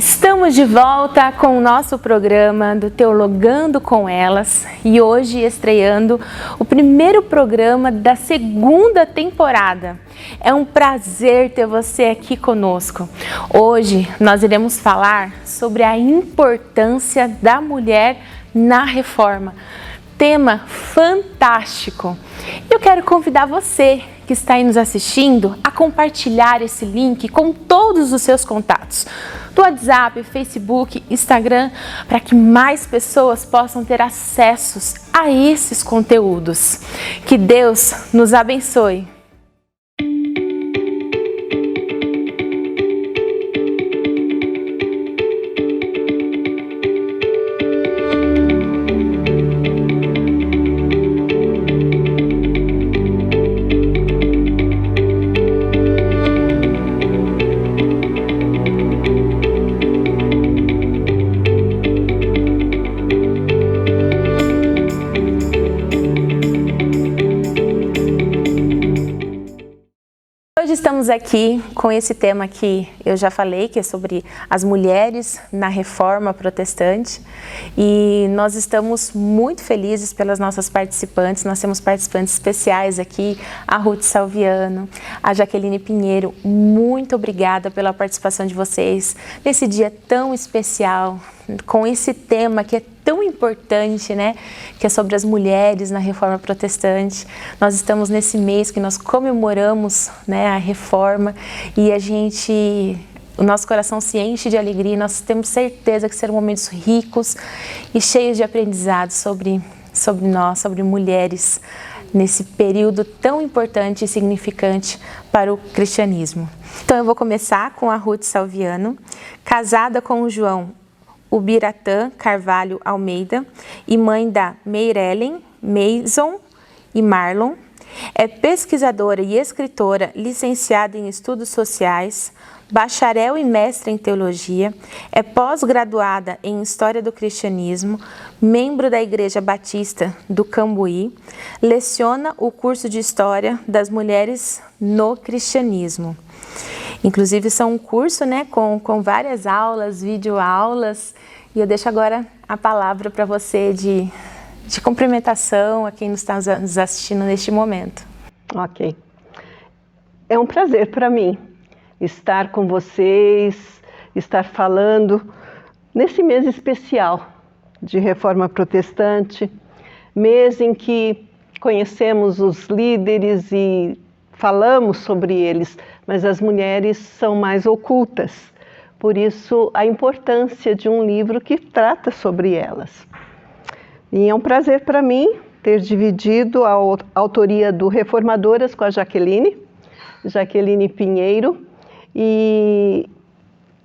Estamos de volta com o nosso programa do Teologando com Elas e hoje estreando o primeiro programa da segunda temporada. É um prazer ter você aqui conosco. Hoje nós iremos falar sobre a importância da mulher na reforma. Tema fantástico. Eu quero convidar você que está aí nos assistindo a compartilhar esse link com todos os seus contatos do WhatsApp, Facebook, Instagram, para que mais pessoas possam ter acessos a esses conteúdos. Que Deus nos abençoe. Hoje estamos aqui com esse tema que eu já falei, que é sobre as mulheres na reforma protestante, e nós estamos muito felizes pelas nossas participantes. Nós temos participantes especiais aqui, a Ruth Salviano, a Jaqueline Pinheiro. Muito obrigada pela participação de vocês nesse dia tão especial, com esse tema que é tão importante, né? Que é sobre as mulheres na reforma protestante. Nós estamos nesse mês que nós comemoramos, né, a reforma, e o nosso coração se enche de alegria. Nós temos certeza que serão momentos ricos e cheios de aprendizado sobre nós, sobre mulheres, nesse período tão importante e significante para o cristianismo. Então eu vou começar com a Ruth Salviano, casada com o João Ubiratã Carvalho Almeida e mãe da Meirellen, Mason e Marlon. É pesquisadora e escritora, licenciada em Estudos Sociais, bacharel e mestre em Teologia, é pós-graduada em História do Cristianismo, membro da Igreja Batista do Cambuí, leciona o curso de História das Mulheres no Cristianismo. Inclusive, são um curso, né, com várias aulas, videoaulas, e eu deixo agora a palavra para você de cumprimentação a quem nos está nos assistindo neste momento. Ok. É um prazer para mim estar com vocês, estar falando nesse mês especial de Reforma Protestante, mês em que conhecemos os líderes e falamos sobre eles, mas as mulheres são mais ocultas. Por isso, a importância de um livro que trata sobre elas. E é um prazer para mim ter dividido a autoria do Reformadoras com a Jaqueline Pinheiro, e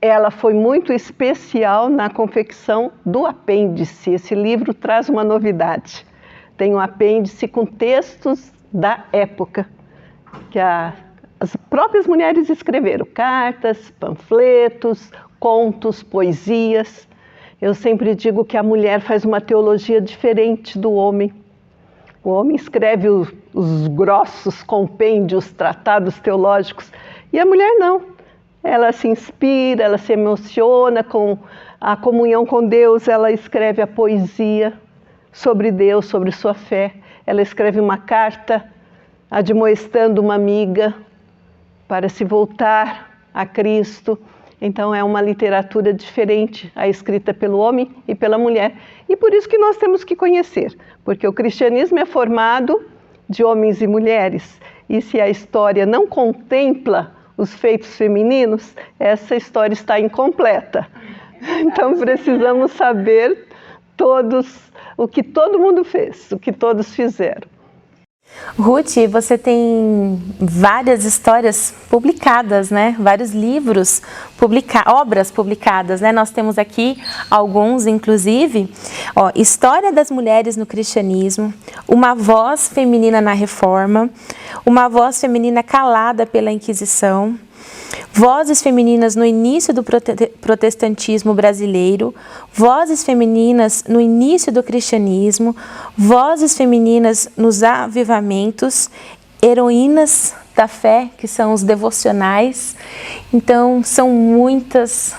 ela foi muito especial na confecção do apêndice. Esse livro traz uma novidade. Tem um apêndice com textos da época, que as próprias mulheres escreveram, cartas, panfletos, contos, poesias. Eu sempre digo que a mulher faz uma teologia diferente do homem. O homem escreve os grossos compêndios, tratados teológicos, e a mulher não. Ela se inspira, ela se emociona com a comunhão com Deus, ela escreve a poesia sobre Deus, sobre sua fé. Ela escreve uma carta admoestando uma amiga para se voltar a Cristo. Então é uma literatura diferente, a escrita pelo homem e pela mulher. E por isso que nós temos que conhecer, porque o cristianismo é formado de homens e mulheres. E se a história não contempla os feitos femininos, essa história está incompleta. Então precisamos saber o que todo mundo fez, o que todos fizeram. Ruth, você tem várias histórias publicadas, né? Vários livros, obras publicadas, né? Nós temos aqui alguns, inclusive, História das Mulheres no Cristianismo, Uma Voz Feminina na Reforma, Uma Voz Feminina Calada pela Inquisição, Vozes Femininas no Início do Protestantismo Brasileiro, Vozes Femininas no Início do Cristianismo, Vozes Femininas nos Avivamentos, Heroínas da fé, que são os devocionais. Então, são muitos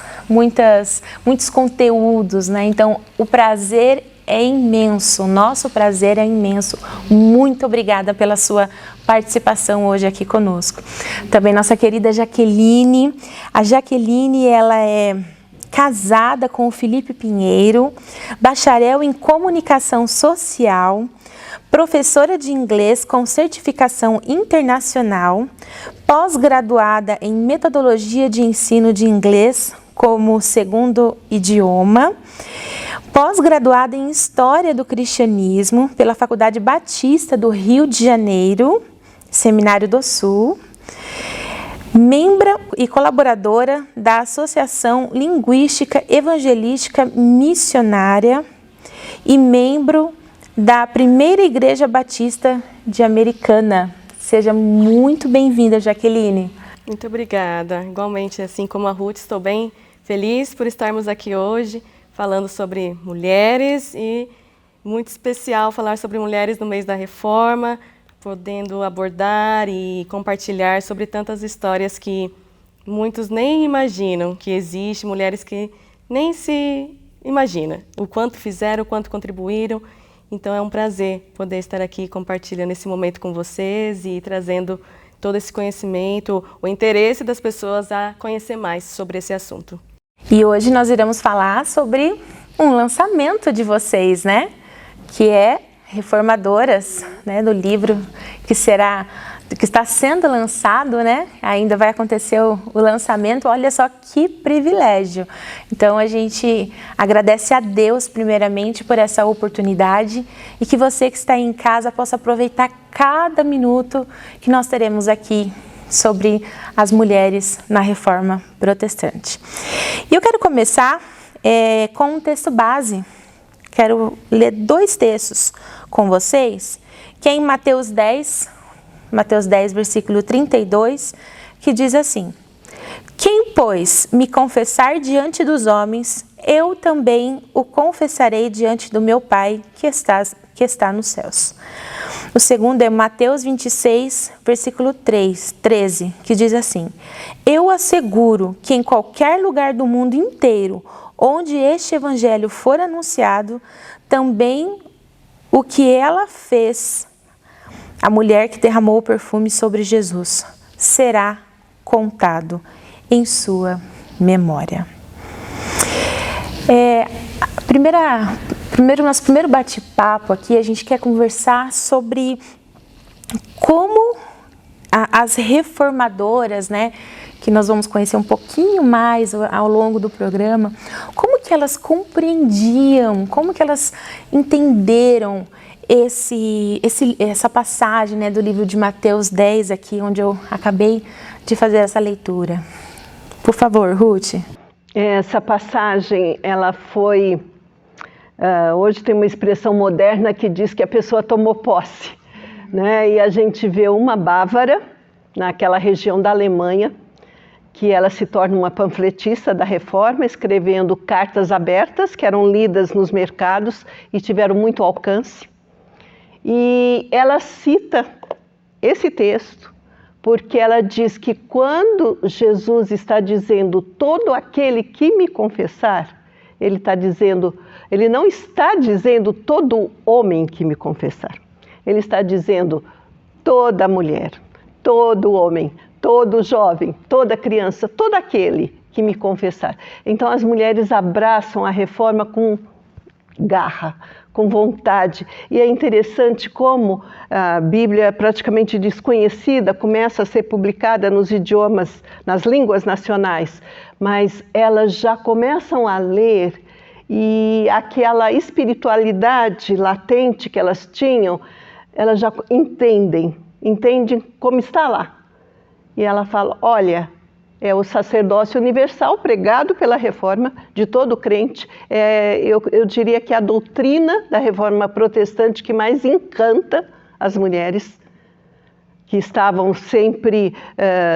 conteúdos, né? Então, o prazer é imenso, nosso prazer é imenso. Muito obrigada pela sua participação hoje aqui conosco. Também nossa querida Jaqueline. A Jaqueline, ela é casada com o Felipe Pinheiro, bacharel em comunicação social, professora de inglês com certificação internacional, pós-graduada em metodologia de ensino de inglês como segundo idioma, pós-graduada em História do Cristianismo pela Faculdade Batista do Rio de Janeiro, Seminário do Sul, membro e colaboradora da Associação Linguística Evangelística Missionária e membro da Primeira Igreja Batista de Americana. Seja muito bem-vinda, Jaqueline. Muito obrigada. Igualmente, assim como a Ruth, estou bem feliz por estarmos aqui hoje falando sobre mulheres e muito especial falar sobre mulheres no mês da Reforma, podendo abordar e compartilhar sobre tantas histórias que muitos nem imaginam que existe, mulheres que nem se imaginam o quanto fizeram, o quanto contribuíram. Então é um prazer poder estar aqui compartilhando esse momento com vocês e trazendo todo esse conhecimento, o interesse das pessoas a conhecer mais sobre esse assunto. E hoje nós iremos falar sobre um lançamento de vocês, né? Que é Reformadoras, né? Do livro que está sendo lançado, né? Ainda vai acontecer o lançamento. Olha só que privilégio. Então a gente agradece a Deus primeiramente por essa oportunidade e que você que está aí em casa possa aproveitar cada minuto que nós teremos aqui sobre as mulheres na Reforma Protestante. E eu quero começar com um texto base. Quero ler 2 textos com vocês, que é em Mateus 10, versículo 32, que diz assim: Quem, pois, me confessar diante dos homens, eu também o confessarei diante do meu Pai que está nos céus. O segundo é Mateus 26, versículo 13, que diz assim: Eu asseguro que em qualquer lugar do mundo inteiro, onde este evangelho for anunciado, também o que ela fez, a mulher que derramou o perfume sobre Jesus, será contado em sua memória. Nosso primeiro bate-papo aqui, a gente quer conversar sobre como as reformadoras, né, que nós vamos conhecer um pouquinho mais ao longo do programa, como que elas compreendiam, como que elas entenderam essa passagem, né, do livro de Mateus 10 aqui, onde eu acabei de fazer essa leitura. Por favor, Ruth. Essa passagem, ela foi... hoje tem uma expressão moderna que diz que a pessoa tomou posse, né? E a gente vê uma bávara, naquela região da Alemanha, que ela se torna uma panfletista da Reforma, escrevendo cartas abertas, que eram lidas nos mercados e tiveram muito alcance. E ela cita esse texto, porque ela diz que quando Jesus está dizendo todo aquele que me confessar, ele não está dizendo todo homem que me confessar. Ele está dizendo toda mulher, todo homem, todo jovem, toda criança, todo aquele que me confessar. Então as mulheres abraçam a Reforma com garra, com vontade. E é interessante como a Bíblia, praticamente desconhecida, começa a ser publicada nos idiomas, nas línguas nacionais, mas elas já começam a ler e aquela espiritualidade latente que elas tinham, elas já entendem como está lá. E ela fala, olha, é o sacerdócio universal pregado pela Reforma de todo crente. Eu diria que é a doutrina da Reforma Protestante que mais encanta as mulheres que estavam sempre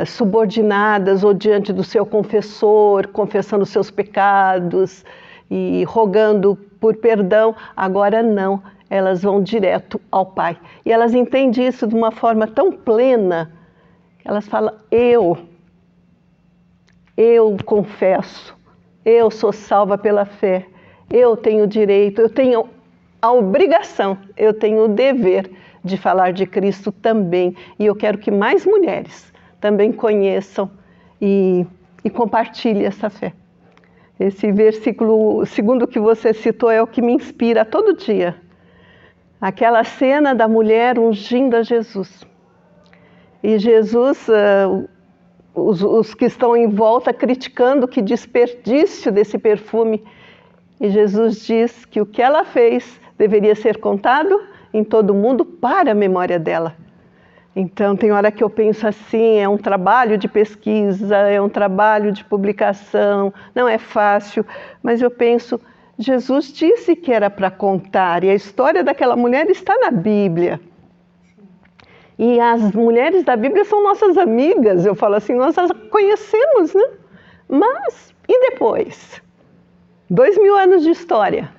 subordinadas ou diante do seu confessor, confessando seus pecados e rogando por perdão. Agora não, elas vão direto ao Pai. E elas entendem isso de uma forma tão plena, Elas falam, eu confesso, eu sou salva pela fé, eu tenho o direito, eu tenho a obrigação, eu tenho o dever de falar de Cristo também. E eu quero que mais mulheres também conheçam e compartilhem essa fé. Esse versículo segundo que você citou é o que me inspira todo dia. Aquela cena da mulher ungindo a Jesus. E Jesus, os que estão em volta criticando que desperdício desse perfume. E Jesus diz que o que ela fez deveria ser contado em todo o mundo para a memória dela. Então, tem hora que eu penso assim, é um trabalho de pesquisa, é um trabalho de publicação, não é fácil, mas eu penso, Jesus disse que era para contar, e a história daquela mulher está na Bíblia. E as mulheres da Bíblia são nossas amigas, eu falo assim, nós as conhecemos, né? Mas, e depois? 2000 anos de história.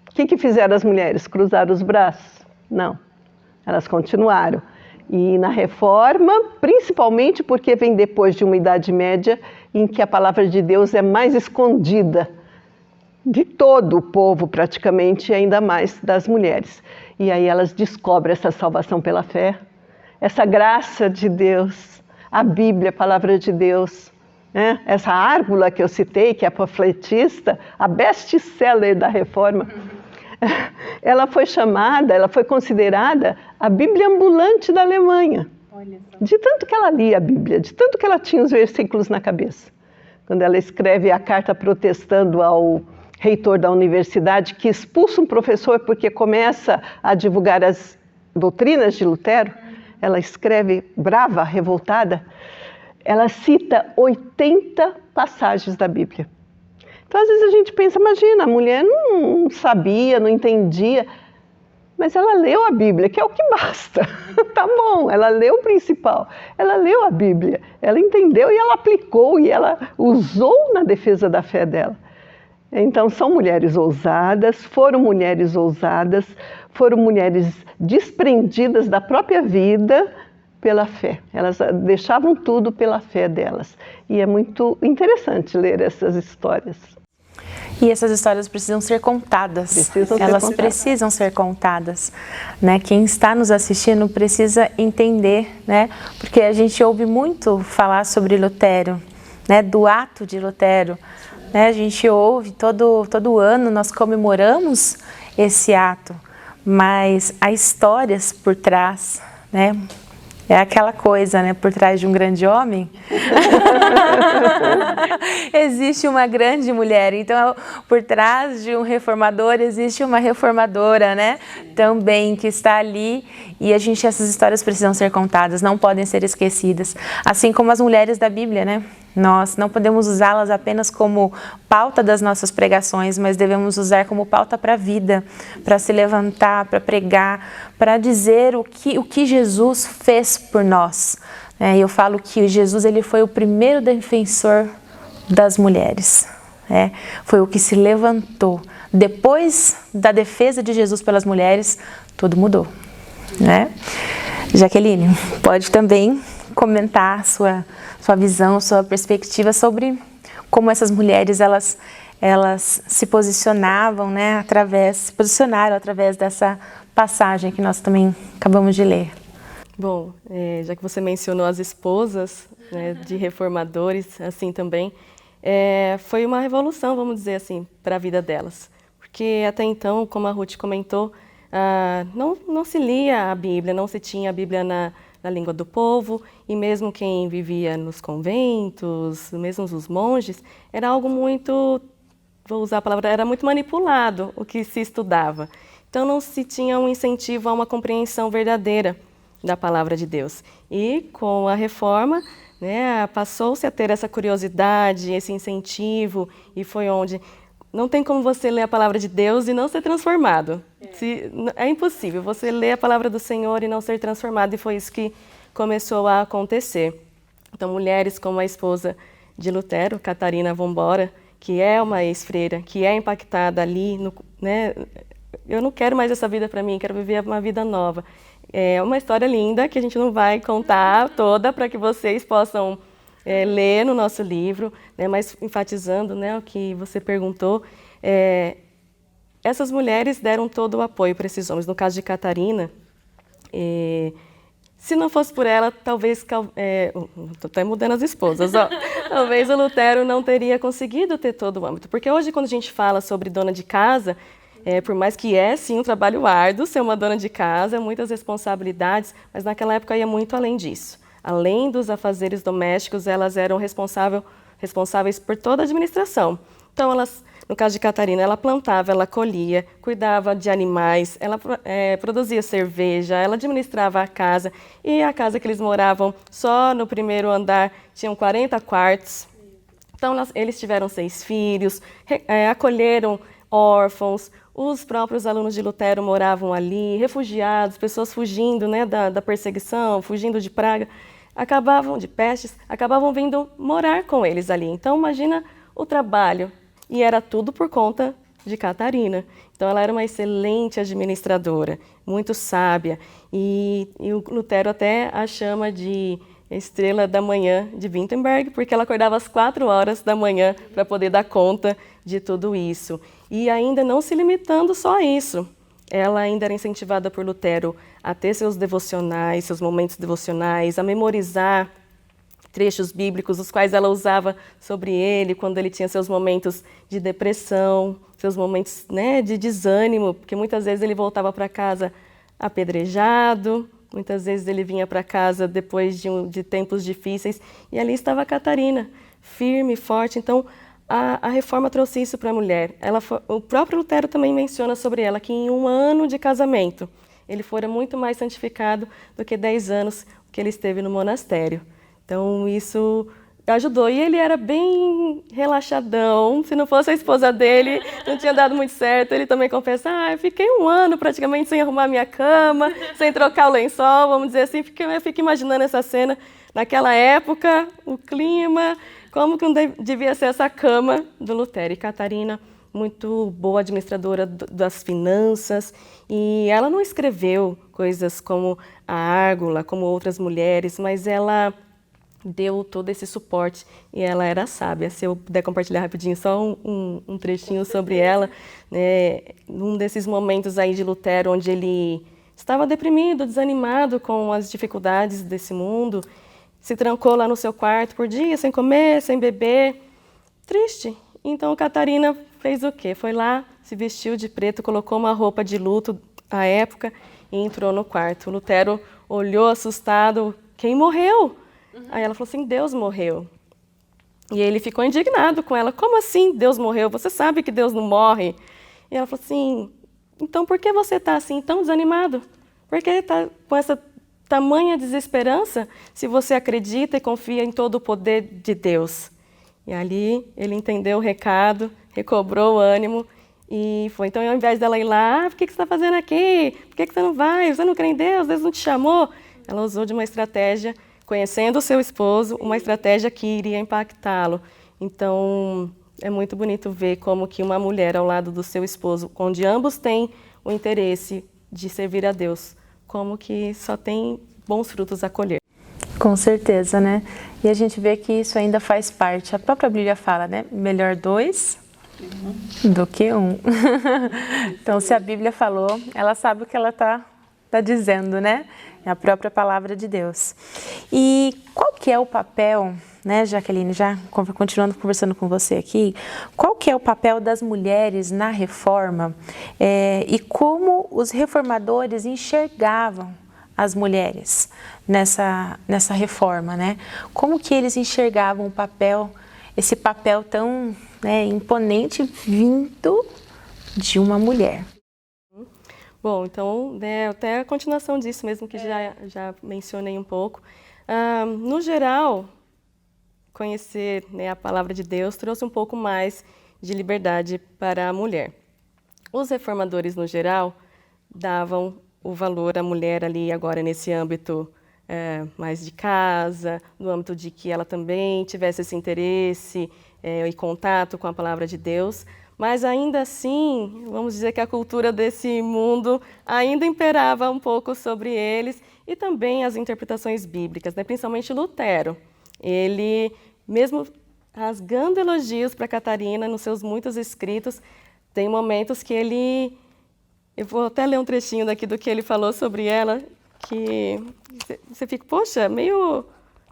O que fizeram as mulheres? Cruzaram os braços? Não, elas continuaram. E na Reforma, principalmente porque vem depois de uma Idade Média, em que a palavra de Deus é mais escondida de todo o povo, praticamente, e ainda mais das mulheres. E aí elas descobrem essa salvação pela fé, essa graça de Deus, a Bíblia, a palavra de Deus, né? Essa Árgula que eu citei, que é a panfletista, a best-seller da Reforma, ela foi chamada, ela foi considerada a Bíblia ambulante da Alemanha. De tanto que ela lia a Bíblia, de tanto que ela tinha os versículos na cabeça. Quando ela escreve a carta protestando ao reitor da universidade, que expulsa um professor porque começa a divulgar as doutrinas de Lutero, ela escreve brava, revoltada, ela cita 80 passagens da Bíblia. Então, às vezes a gente pensa, imagina, a mulher não sabia, não entendia, mas ela leu a Bíblia, que é o que basta. Tá bom, ela leu o principal, ela leu a Bíblia, ela entendeu e ela aplicou e ela usou na defesa da fé dela. Então, são mulheres ousadas, foram mulheres desprendidas da própria vida pela fé. Elas deixavam tudo pela fé delas. E é muito interessante ler essas histórias. E essas histórias precisam ser contadas. Elas precisam ser contadas, né? Quem está nos assistindo precisa entender, né? Porque a gente ouve muito falar sobre Lutero, né? Do ato de Lutero, né? A gente ouve todo ano, nós comemoramos esse ato, mas há histórias por trás, né? É aquela coisa, né? Por trás de um grande homem, existe uma grande mulher. Então, por trás de um reformador, existe uma reformadora, né? Também, que está ali. E essas histórias precisam ser contadas, não podem ser esquecidas. Assim como as mulheres da Bíblia, né? Nós não podemos usá-las apenas como pauta das nossas pregações, mas devemos usar como pauta para a vida, para se levantar, para pregar, para dizer o que Jesus fez por nós. Eu falo que Jesus ele foi o primeiro defensor das mulheres. Foi o que se levantou. Depois da defesa de Jesus pelas mulheres, tudo mudou. Jaqueline, pode também comentar a sua visão, sua perspectiva sobre como essas mulheres elas se posicionaram através dessa passagem que nós também acabamos de ler. Bom, já que você mencionou as esposas, né, de reformadores, assim também, foi uma revolução, vamos dizer assim, para a vida delas. Porque até então, como a Ruth comentou, não se lia a Bíblia, não se tinha a Bíblia na língua do povo, e mesmo quem vivia nos conventos, mesmo os monges, era algo muito, vou usar a palavra, era muito manipulado o que se estudava. Então não se tinha um incentivo a uma compreensão verdadeira da palavra de Deus. E com a reforma, né, passou-se a ter essa curiosidade, esse incentivo, e foi onde não tem como você ler a palavra de Deus e não ser transformado. É impossível você ler a palavra do Senhor e não ser transformado, e foi isso que começou a acontecer. Então, mulheres como a esposa de Lutero, Catarina von Bora, que é uma ex-freira, que é impactada ali, né? Eu não quero mais essa vida para mim, quero viver uma vida nova. É uma história linda que a gente não vai contar toda para que vocês possam ler no nosso livro, né? Mas enfatizando, né, o que você perguntou, essas mulheres deram todo o apoio para esses homens. No caso de Catarina, se não fosse por ela, talvez... Estou até mudando as esposas. Ó, talvez o Lutero não teria conseguido ter todo o âmbito. Porque hoje, quando a gente fala sobre dona de casa, por mais que sim um trabalho árduo ser uma dona de casa, muitas responsabilidades, mas naquela época ia muito além disso. Além dos afazeres domésticos, elas eram responsáveis por toda a administração. Então, elas... No caso de Catarina, ela plantava, ela colhia, cuidava de animais, ela produzia cerveja, ela administrava a casa. E a casa que eles moravam, só no primeiro andar, tinham 40 quartos. Então, eles tiveram 6 filhos, acolheram órfãos, os próprios alunos de Lutero moravam ali, refugiados, pessoas fugindo, né, da perseguição, fugindo de praga, de pestes, acabavam vindo morar com eles ali. Então, imagina o trabalho. E era tudo por conta de Catarina. Então, ela era uma excelente administradora, muito sábia. E o Lutero até a chama de estrela da manhã de Wittenberg, porque ela acordava às 4 horas da manhã para poder dar conta de tudo isso. E ainda não se limitando só a isso. Ela ainda era incentivada por Lutero a ter seus devocionais, seus momentos devocionais, a memorizar trechos bíblicos, os quais ela usava sobre ele quando ele tinha seus momentos de depressão, seus momentos, né, de desânimo, porque muitas vezes ele voltava para casa apedrejado, muitas vezes ele vinha para casa depois de tempos difíceis, e ali estava a Catarina, firme, forte. Então, a reforma trouxe isso para a mulher. O próprio Lutero também menciona sobre ela que em 1 ano de casamento, ele fora muito mais santificado do que 10 anos que ele esteve no monastério. Então, isso ajudou. E ele era bem relaxadão. Se não fosse a esposa dele, não tinha dado muito certo. Ele também confessa, eu fiquei 1 ano praticamente sem arrumar minha cama, sem trocar o lençol, vamos dizer assim, porque eu fico imaginando essa cena. Naquela época, o clima, como que não devia ser essa cama do Lutero. E Catarina, muito boa administradora das finanças, e ela não escreveu coisas como a Árgula, como outras mulheres, mas ela deu todo esse suporte e ela era sábia. Se eu puder compartilhar rapidinho só um trechinho sobre ela, né? Num desses momentos aí de Lutero, onde ele estava deprimido, desanimado com as dificuldades desse mundo, se trancou lá no seu quarto por dia, sem comer, sem beber, triste. Então Catarina fez o quê? Foi lá, se vestiu de preto, colocou uma roupa de luto à época e entrou no quarto. Lutero olhou assustado, quem morreu? Aí ela falou assim, Deus morreu. E ele ficou indignado com ela, como assim Deus morreu? Você sabe que Deus não morre? E ela falou assim, então por que você está assim tão desanimado? Por que está com essa tamanha desesperança se você acredita e confia em todo o poder de Deus? E ali ele entendeu o recado, recobrou o ânimo e foi. Então, ao invés dela ir lá, por que você está fazendo aqui? Por que você não vai? Você não crê em Deus? Deus não te chamou? Ela usou de uma estratégia, conhecendo o seu esposo, uma estratégia que iria impactá-lo. Então, é muito bonito ver como que uma mulher ao lado do seu esposo, onde ambos têm o interesse de servir a Deus, como que só tem bons frutos a colher. Com certeza, né? E a gente vê que isso ainda faz parte. A própria Bíblia fala, né? Melhor 2 do que 1. Então, se a Bíblia falou, ela sabe o que ela tá dizendo, né? É a própria palavra de Deus. E qual que é o papel, né, Jaqueline, já continuando conversando com você aqui, qual que é o papel das mulheres na reforma e como os reformadores enxergavam as mulheres nessa reforma, né? Como que eles enxergavam o papel, esse papel tão, né, imponente vindo de uma mulher? Bom, então, né, até a continuação disso mesmo, que já mencionei um pouco. No geral, conhecer, né, a palavra de Deus trouxe um pouco mais de liberdade para a mulher. Os reformadores, no geral, davam o valor à mulher ali agora nesse âmbito mais de casa, no âmbito de que ela também tivesse esse interesse e contato com a palavra de Deus, Mas ainda assim, vamos dizer que a cultura desse mundo ainda imperava um pouco sobre eles e também as interpretações bíblicas, né? Principalmente Lutero. Ele, mesmo rasgando elogios para Catarina nos seus muitos escritos, tem momentos que ele... Eu vou até ler um trechinho daqui do que ele falou sobre ela, que você fica, poxa, meio...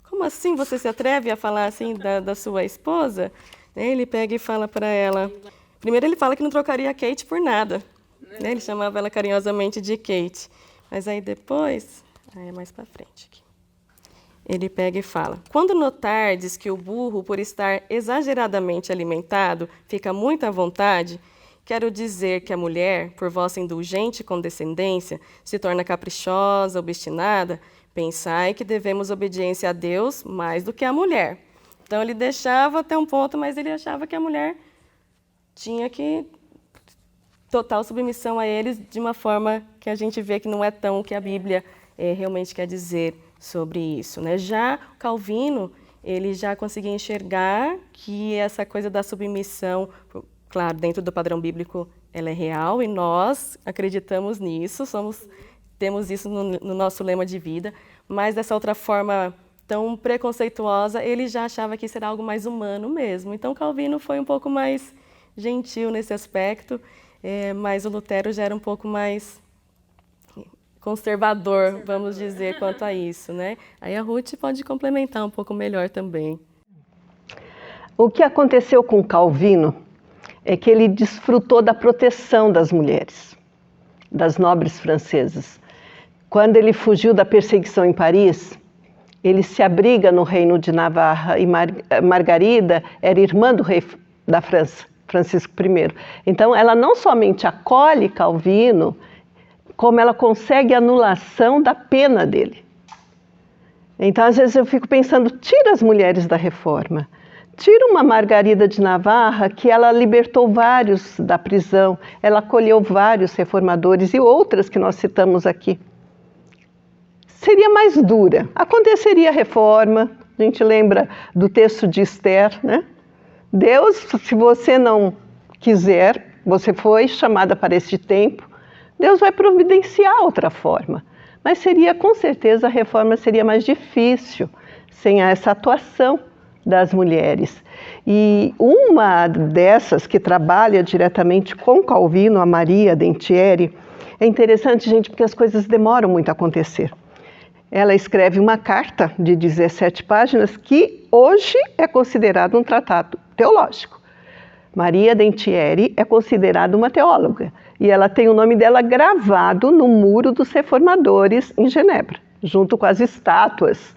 Como assim você se atreve a falar assim da sua esposa? Ele pega e fala para ela... Primeiro ele fala que não trocaria a Kate por nada. Ele chamava ela carinhosamente de Kate. Mas aí depois... Aí é mais para frente aqui. Ele pega e fala: quando notardes que o burro, por estar exageradamente alimentado, fica muito à vontade, quero dizer que a mulher, por vossa indulgente condescendência, se torna caprichosa, obstinada, pensai que devemos obediência a Deus mais do que a mulher. Então ele deixava até um ponto, mas ele achava que a mulher tinha que total submissão a eles de uma forma que a gente vê que não é tão o que a Bíblia realmente quer dizer sobre isso, né? Já Calvino, ele já conseguia enxergar que essa coisa da submissão, claro, dentro do padrão bíblico, ela é real e nós acreditamos nisso, temos isso no nosso lema de vida, mas dessa outra forma tão preconceituosa, ele já achava que isso era algo mais humano mesmo. Então Calvino foi um pouco mais gentil nesse aspecto, mas o Lutero já era um pouco mais conservador, vamos dizer, quanto a isso, né? Aí a Ruth pode complementar um pouco melhor também. O que aconteceu com Calvino é que ele desfrutou da proteção das mulheres, das nobres francesas. Quando ele fugiu da perseguição em Paris, ele se abriga no reino de Navarra e Margarida era irmã do rei da França, Francisco I. Então ela não somente acolhe Calvino, como ela consegue a anulação da pena dele. Então, às vezes eu fico pensando, tira as mulheres da reforma, tira uma Margarida de Navarra, que ela libertou vários da prisão, ela acolheu vários reformadores e outras que nós citamos aqui. Seria mais dura, aconteceria a reforma, a gente lembra do texto de Esther, né? Deus, se você não quiser, você foi chamada para este tempo, Deus vai providenciar outra forma, mas seria, com certeza, a reforma seria mais difícil sem essa atuação das mulheres. E uma dessas que trabalha diretamente com Calvino, a Maria Dentieri, é interessante, gente, porque as coisas demoram muito a acontecer. Ela escreve uma carta de 17 páginas que hoje é considerado um tratado teológico. Maria Dentieri é considerada uma teóloga e ela tem o nome dela gravado no muro dos reformadores em Genebra, junto com as estátuas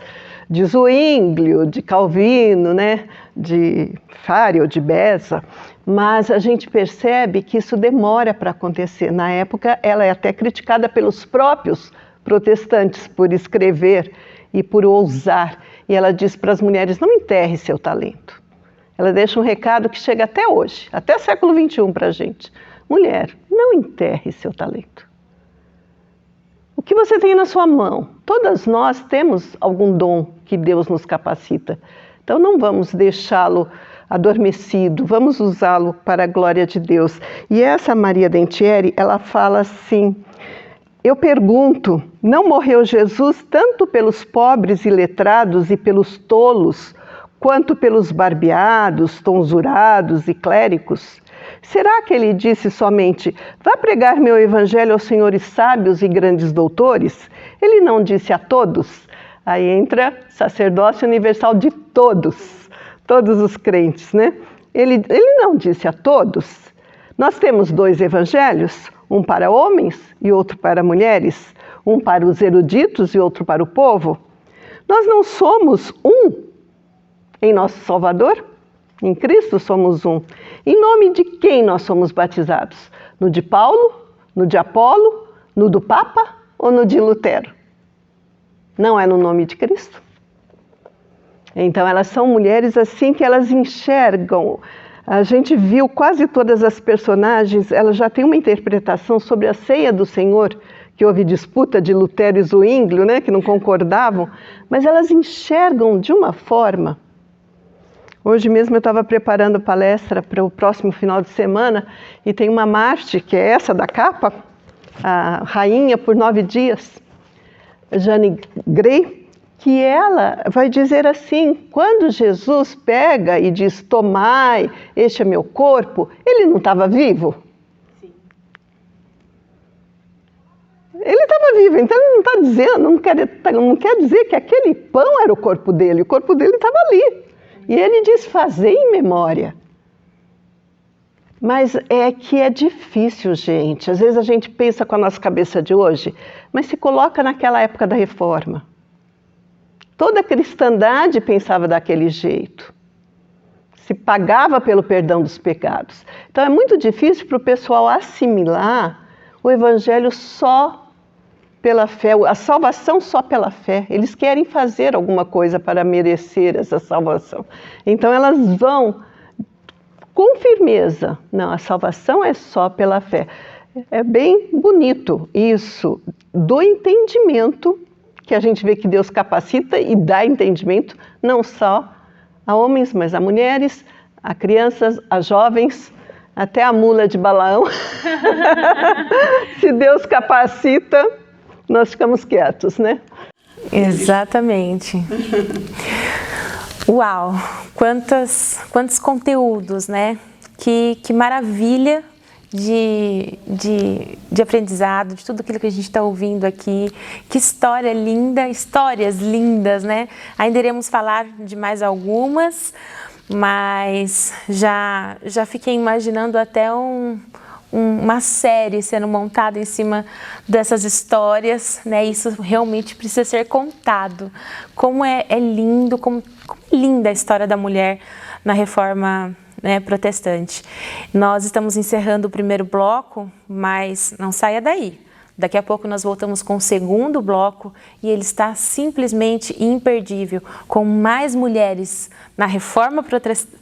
de Zwinglio, de Calvino, né, de Fario, de Beza. Mas a gente percebe que isso demora para acontecer. Na época, ela é até criticada pelos próprios protestantes por escrever e por ousar. E ela diz para as mulheres, não enterre seu talento. Ela deixa um recado que chega até hoje, até século XXI para a gente. Mulher, não enterre seu talento. O que você tem na sua mão? Todas nós temos algum dom que Deus nos capacita. Então não vamos deixá-lo adormecido, vamos usá-lo para a glória de Deus. E essa Maria Dentieri, ela fala assim, eu pergunto, não morreu Jesus tanto pelos pobres e letrados e pelos tolos, quanto pelos barbeados, tonsurados e clérigos? Será que ele disse somente, vá pregar meu evangelho aos senhores sábios e grandes doutores? Ele não disse a todos? Aí entra sacerdócio universal de todos os crentes, né? Ele não disse a todos. Nós temos 2 evangelhos, um para homens e outro para mulheres, um para os eruditos e outro para o povo. Nós não somos um em nosso Salvador? Em Cristo somos um. Em nome de quem nós somos batizados? No de Paulo? No de Apolo? No do Papa? Ou no de Lutero? Não é no nome de Cristo? Então elas são mulheres assim que elas enxergam. A gente viu quase todas as personagens, elas já têm uma interpretação sobre a ceia do Senhor, que houve disputa de Lutero e Zwinglio, né, que não concordavam, mas elas enxergam de uma forma. Hoje mesmo eu estava preparando palestra para o próximo final de semana e tem uma Marte, que é essa da capa, a Rainha por 9 Dias, Jane Grey, que ela vai dizer assim, quando Jesus pega e diz, tomai, este é meu corpo, ele não estava vivo? Sim. Ele estava vivo, então ele não está dizendo, não quer dizer que aquele pão era o corpo dele estava ali. E ele diz, fazei em memória. Mas é que é difícil, gente. Às vezes a gente pensa com a nossa cabeça de hoje, mas se coloca naquela época da Reforma. Toda a cristandade pensava daquele jeito. Se pagava pelo perdão dos pecados. Então é muito difícil para o pessoal assimilar o Evangelho só pela fé, a salvação só pela fé. Eles querem fazer alguma coisa para merecer essa salvação. Então elas vão com firmeza. Não, a salvação é só pela fé. É bem bonito isso do entendimento, que a gente vê que Deus capacita e dá entendimento, não só a homens, mas a mulheres, a crianças, a jovens, até a mula de Balaão. Se Deus capacita, nós ficamos quietos, né? Exatamente. Uau! Quantos conteúdos, né? Que maravilha de aprendizado, de tudo aquilo que a gente está ouvindo aqui. Que história linda, histórias lindas, né? Ainda iremos falar de mais algumas, mas já fiquei imaginando até uma série sendo montada em cima dessas histórias, né? Isso realmente precisa ser contado. Como é lindo, como linda a história da mulher na Reforma, né, protestante. Nós estamos encerrando o primeiro bloco, mas não saia daí. Daqui a pouco nós voltamos com o segundo bloco e ele está simplesmente imperdível, com mais mulheres na Reforma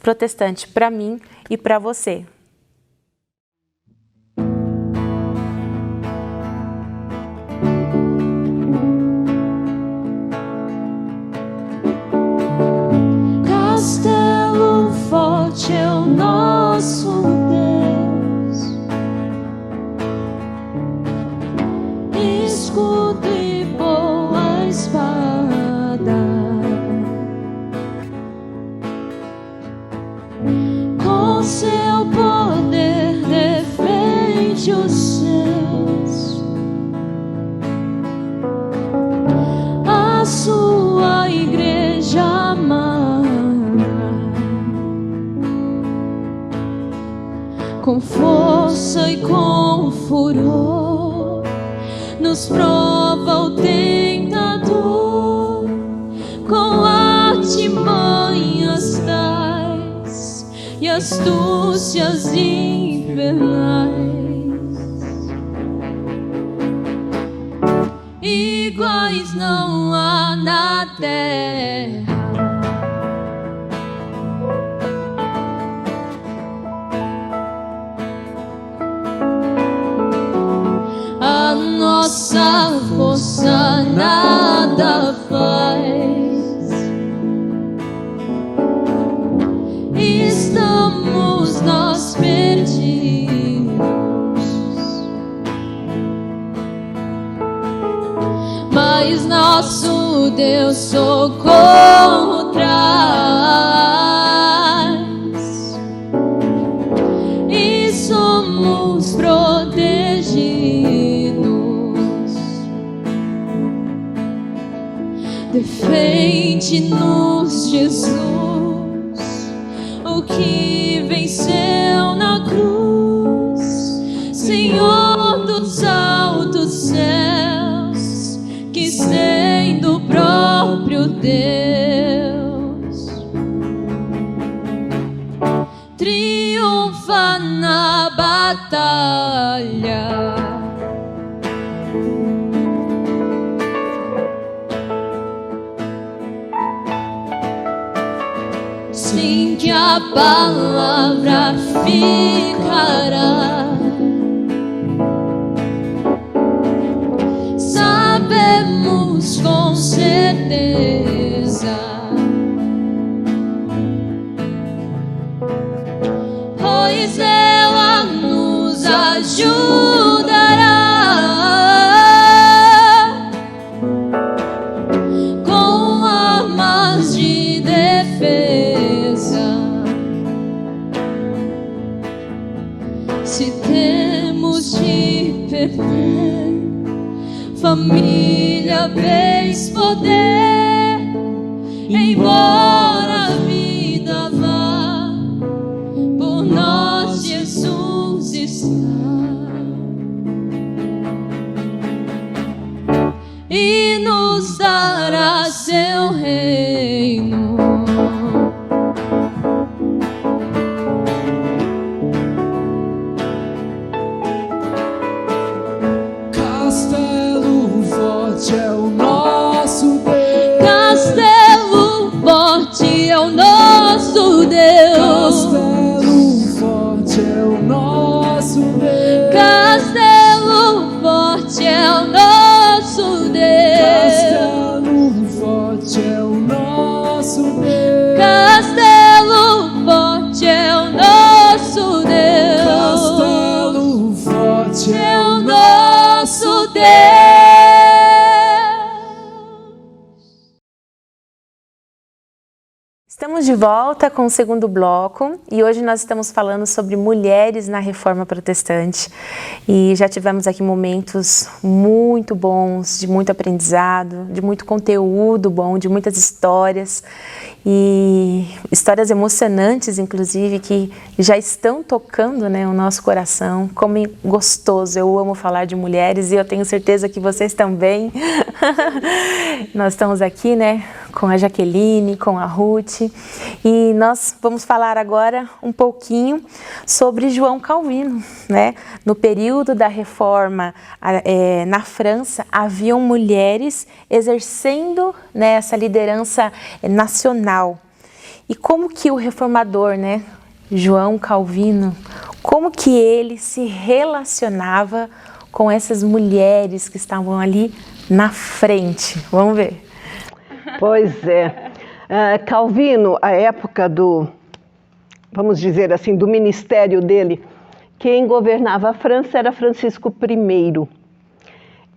protestante para mim e para você. Castelo forte é o nosso Deus, escudo e boa espada, com seu poder defende os seus, a sua igreja amada. Com força e com furor, nos prova o tentador, com artimanhas tais e astúcias infernais. Iguais não há na terra. Nossa força nada faz. Estamos nós perdidos, mas nosso Deus socorro traz, e somos protegidos. Defende-nos, Jesus, o que venceu na cruz, Senhor dos altos céus, que sendo o próprio Deus, triunfa na batalha. Sim, que a palavra ficará. Sabemos com certeza pois ela nos ajudará com armas de defesa. Se temos de perder família, bens, poder, embora a vida vá, por nós Jesus está e nos dará seu reino. Castelo forte é o nosso Deus. Castelo forte é o nosso Deus. Castelo forte é o nosso Deus. Castelo forte é o nosso Deus. Castelo forte é o nosso Deus. Castelo forte é o nosso Deus. Castelo forte É o nosso Deus. Estamos de volta com o segundo bloco e hoje nós estamos falando sobre mulheres na Reforma Protestante e já tivemos aqui momentos muito bons, de muito aprendizado, de muito conteúdo bom, de muitas histórias e histórias emocionantes, inclusive, que já estão tocando, né, o nosso coração. Como é gostoso, eu amo falar de mulheres e eu tenho certeza que vocês também. Nós estamos aqui, né, com a Jaqueline, com a Ruth, e nós vamos falar agora um pouquinho sobre João Calvino, né? No período da Reforma na França, haviam mulheres exercendo, né, essa liderança nacional. E como que o reformador, né, João Calvino, como que ele se relacionava com essas mulheres que estavam ali na frente? Vamos ver. Pois é. Calvino, a época do, vamos dizer assim, do ministério dele, quem governava a França era Francisco I.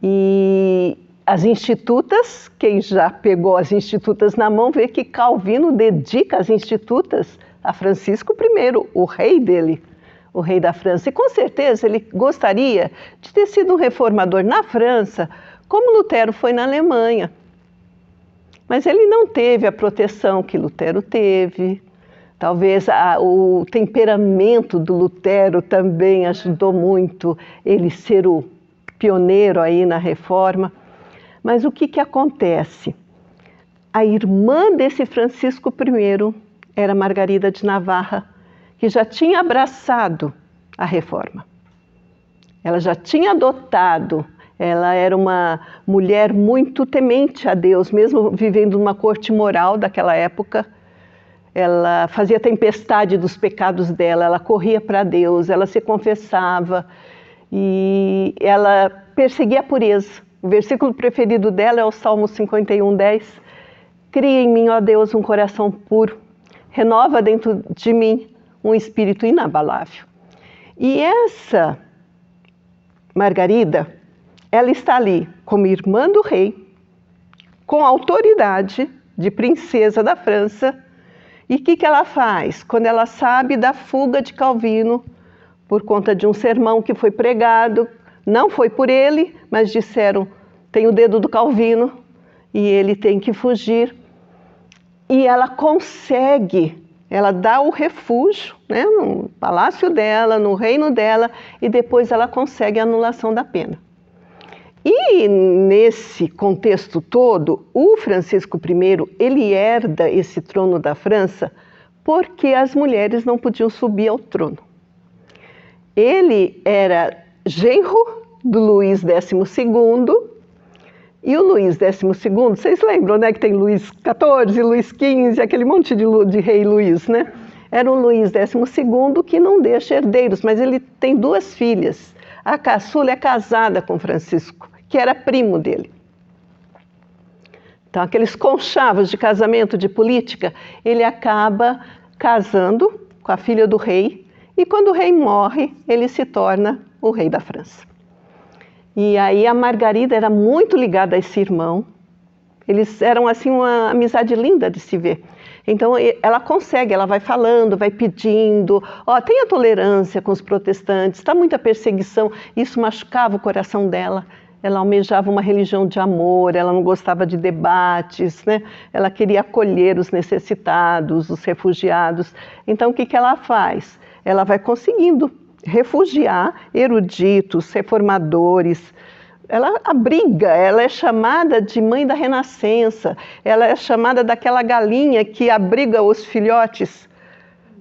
E as institutas, quem já pegou as institutas na mão, vê que Calvino dedica as institutas a Francisco I, o rei dele, o rei da França. E com certeza ele gostaria de ter sido um reformador na França, como Lutero foi na Alemanha. Mas ele não teve a proteção que Lutero teve. Talvez o temperamento do Lutero também ajudou muito ele ser o pioneiro aí na Reforma. Mas o que acontece? A irmã desse Francisco I era Margarida de Navarra, que já tinha abraçado a Reforma. Ela já tinha adotado. Ela era uma mulher muito temente a Deus, mesmo vivendo numa corte moral daquela época. Ela fazia tempestade dos pecados dela, ela corria para Deus, ela se confessava e ela perseguia a pureza. O versículo preferido dela é o Salmo 51:10. Cria em mim, ó Deus, um coração puro, renova dentro de mim um espírito inabalável. E essa Margarida, ela está ali como irmã do rei, com autoridade de princesa da França. E o que ela faz? Quando ela sabe da fuga de Calvino, por conta de um sermão que foi pregado, não foi por ele, mas disseram, tem o dedo do Calvino e ele tem que fugir. E ela consegue, ela dá o refúgio, né, no palácio dela, no reino dela, e depois ela consegue a anulação da pena. E nesse contexto todo, o Francisco I, ele herda esse trono da França porque as mulheres não podiam subir ao trono. Ele era genro do Luís XII, e o Luís XII, vocês lembram, né, que tem Luís XIV, Luís XV, aquele monte de rei Luís, né? Era o Luís XII que não deixa herdeiros, mas ele tem duas filhas. A caçula é casada com Francisco, que era primo dele. Então, aqueles conchavos de casamento, de política, ele acaba casando com a filha do rei E quando o rei morre, ele se torna o rei da França. E aí a Margarida era muito ligada a esse irmão. Eles eram assim uma amizade linda de se ver. Então ela consegue, ela vai falando, vai pedindo, tenha tolerância com os protestantes, está muita perseguição, isso machucava o coração dela. Ela almejava uma religião de amor, ela não gostava de debates, né? Ela queria acolher os necessitados, os refugiados. Então o que ela faz? Ela vai conseguindo refugiar eruditos, reformadores. Ela abriga, ela é chamada de mãe da renascença, ela é chamada daquela galinha que abriga os filhotes.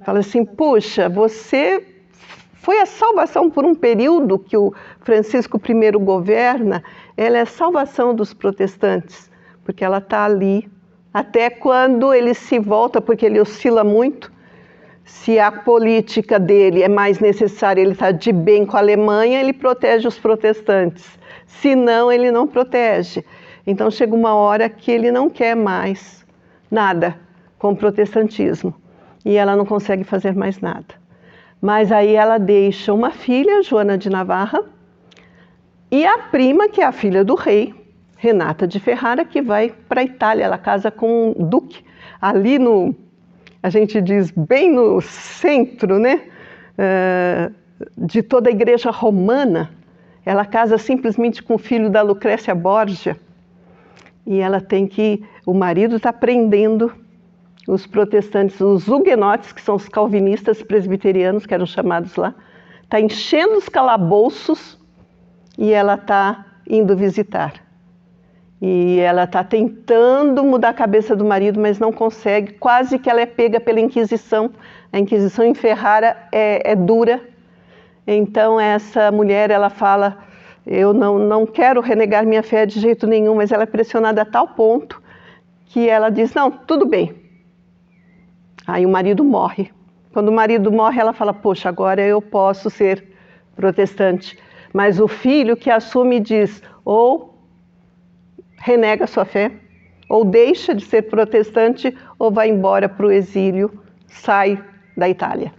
Fala assim, puxa, você foi a salvação por um período que o Francisco I governa, ela é a salvação dos protestantes, porque ela está ali, até quando ele se volta, porque ele oscila muito. Se a política dele é mais necessária, ele está de bem com a Alemanha, ele protege os protestantes. Se não, ele não protege. Então chega uma hora que ele não quer mais nada com o protestantismo. E ela não consegue fazer mais nada. Mas aí ela deixa uma filha, Joana de Navarra, e a prima, que é a filha do rei, Renata de Ferrara, que vai para a Itália. Ela casa com um duque, ali a gente diz, bem no centro, né, de toda a igreja romana. Ela casa simplesmente com o filho da Lucrécia Borgia. E ela o marido está prendendo os protestantes, os huguenotes, que são os calvinistas presbiterianos, que eram chamados lá. Está enchendo os calabouços e ela está indo visitar. E ela está tentando mudar a cabeça do marido, mas não consegue. Quase que ela é pega pela Inquisição. A Inquisição em Ferrara é dura. Então essa mulher, ela fala, eu não quero renegar minha fé de jeito nenhum, mas ela é pressionada a tal ponto que ela diz, não, tudo bem. Aí o marido morre. Quando o marido morre, ela fala, poxa, agora eu posso ser protestante. Mas o filho que assume diz, ou renega sua fé, ou deixa de ser protestante, ou vai embora para o exílio, sai da Itália.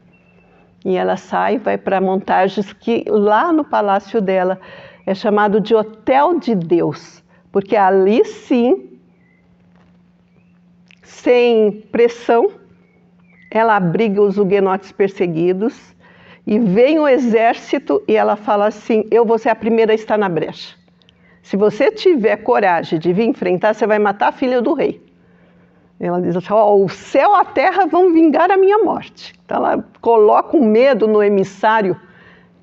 E ela sai, vai para Montargis, que lá no palácio dela é chamado de Hotel de Deus, porque ali sim, sem pressão, ela abriga os huguenotes perseguidos, e vem o exército e ela fala assim, eu vou ser a primeira a estar na brecha. Se você tiver coragem de vir enfrentar, você vai matar a filha do rei. Ela diz assim, o céu e a terra vão vingar a minha morte. Então ela coloca um medo no emissário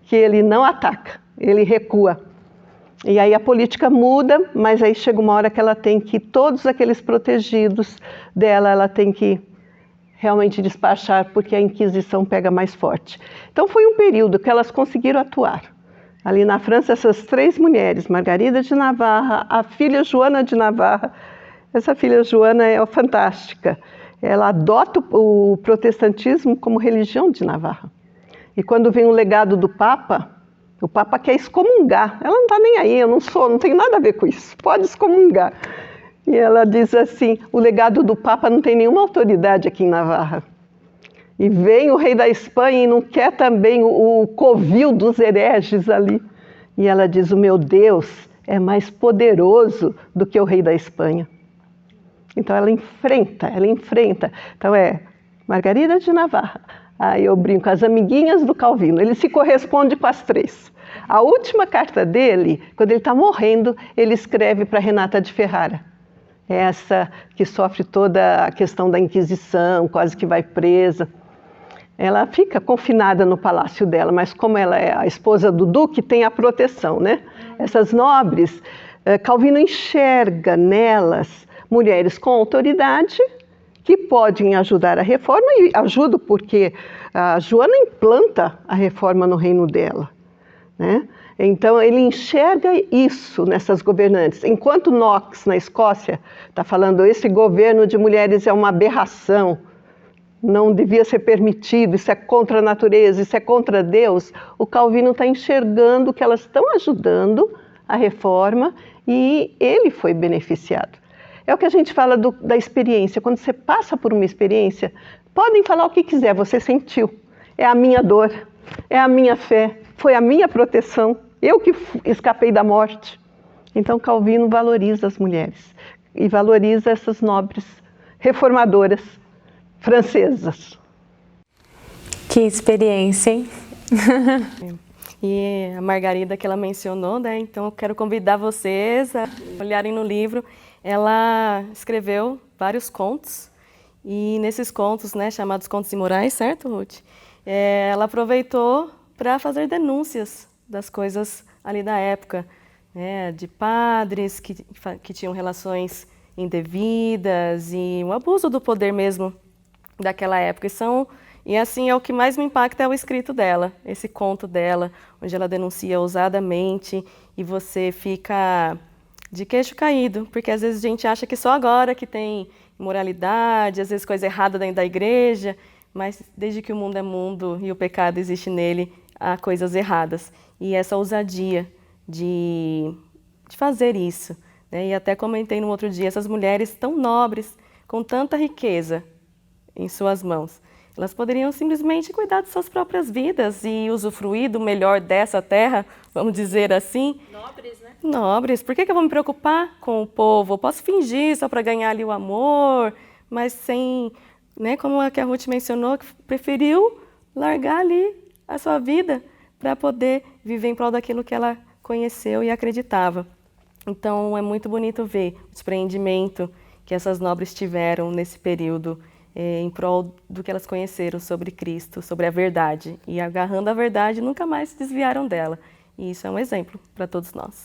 que ele não ataca, ele recua. E aí a política muda, mas aí chega uma hora que ela tem que, todos aqueles protegidos dela, ela tem que realmente despachar, porque a Inquisição pega mais forte. Então foi um período que elas conseguiram atuar. Ali na França, essas 3 mulheres, Margarida de Navarra, a filha Joana de Navarra, essa filha Joana é fantástica. Ela adota o protestantismo como religião de Navarra. E quando vem o legado do Papa, o Papa quer excomungar. Ela não está nem aí, eu não tenho nada a ver com isso, pode excomungar. E ela diz assim, o legado do Papa não tem nenhuma autoridade aqui em Navarra. E vem o rei da Espanha e não quer também o covil dos hereges ali. E ela diz, o meu Deus é mais poderoso do que o rei da Espanha. Então ela enfrenta. Então Margarida de Navarra. Aí eu brinco, as amiguinhas do Calvino. Ele se corresponde com as 3. A última carta dele, quando ele está morrendo, ele escreve para Renata de Ferrara. Essa que sofre toda a questão da Inquisição, quase que vai presa. Ela fica confinada no palácio dela, mas como ela é a esposa do duque, tem a proteção, né? Essas nobres, Calvino enxerga nelas mulheres com autoridade que podem ajudar a reforma, e ajudam porque a Joana implanta a reforma no reino dela, né? Então ele enxerga isso nessas governantes. Enquanto Knox, na Escócia, está falando esse governo de mulheres é uma aberração, não devia ser permitido, isso é contra a natureza, isso é contra Deus, o Calvino está enxergando que elas estão ajudando a reforma e ele foi beneficiado. É o que a gente fala da experiência. Quando você passa por uma experiência, podem falar o que quiser, você sentiu. é a minha dor, é a minha fé, foi a minha proteção, eu que escapei da morte. Então Calvino valoriza as mulheres e valoriza essas nobres reformadoras francesas. Que experiência, hein? E a Margarida que ela mencionou, né? Então eu quero convidar vocês a olharem no livro. Ela escreveu vários contos e nesses contos, né, chamados contos imorais, certo, Ruth? Ela aproveitou para fazer denúncias das coisas ali da época, né, de padres que tinham relações indevidas e um abuso do poder mesmo daquela época. E assim, é o que mais me impacta é o escrito dela, esse conto dela, onde ela denuncia ousadamente e você fica de queixo caído, porque às vezes a gente acha que só agora que tem imoralidade, às vezes coisa errada dentro da igreja, mas desde que o mundo é mundo e o pecado existe nele, há coisas erradas. E essa ousadia de fazer isso, né? E até comentei no outro dia, essas mulheres tão nobres, com tanta riqueza em suas mãos, elas poderiam simplesmente cuidar de suas próprias vidas e usufruir do melhor dessa terra, vamos dizer assim. Nobres, né? Nobres. Por que eu vou me preocupar com o povo? Eu posso fingir só para ganhar ali o amor, mas sem, né, como a que a Ruth mencionou, que preferiu largar ali a sua vida para poder viver em prol daquilo que ela conheceu e acreditava. Então é muito bonito ver o despreendimento que essas nobres tiveram nesse período em prol do que elas conheceram sobre Cristo, sobre a verdade. E agarrando a verdade, nunca mais se desviaram dela. E isso é um exemplo para todos nós.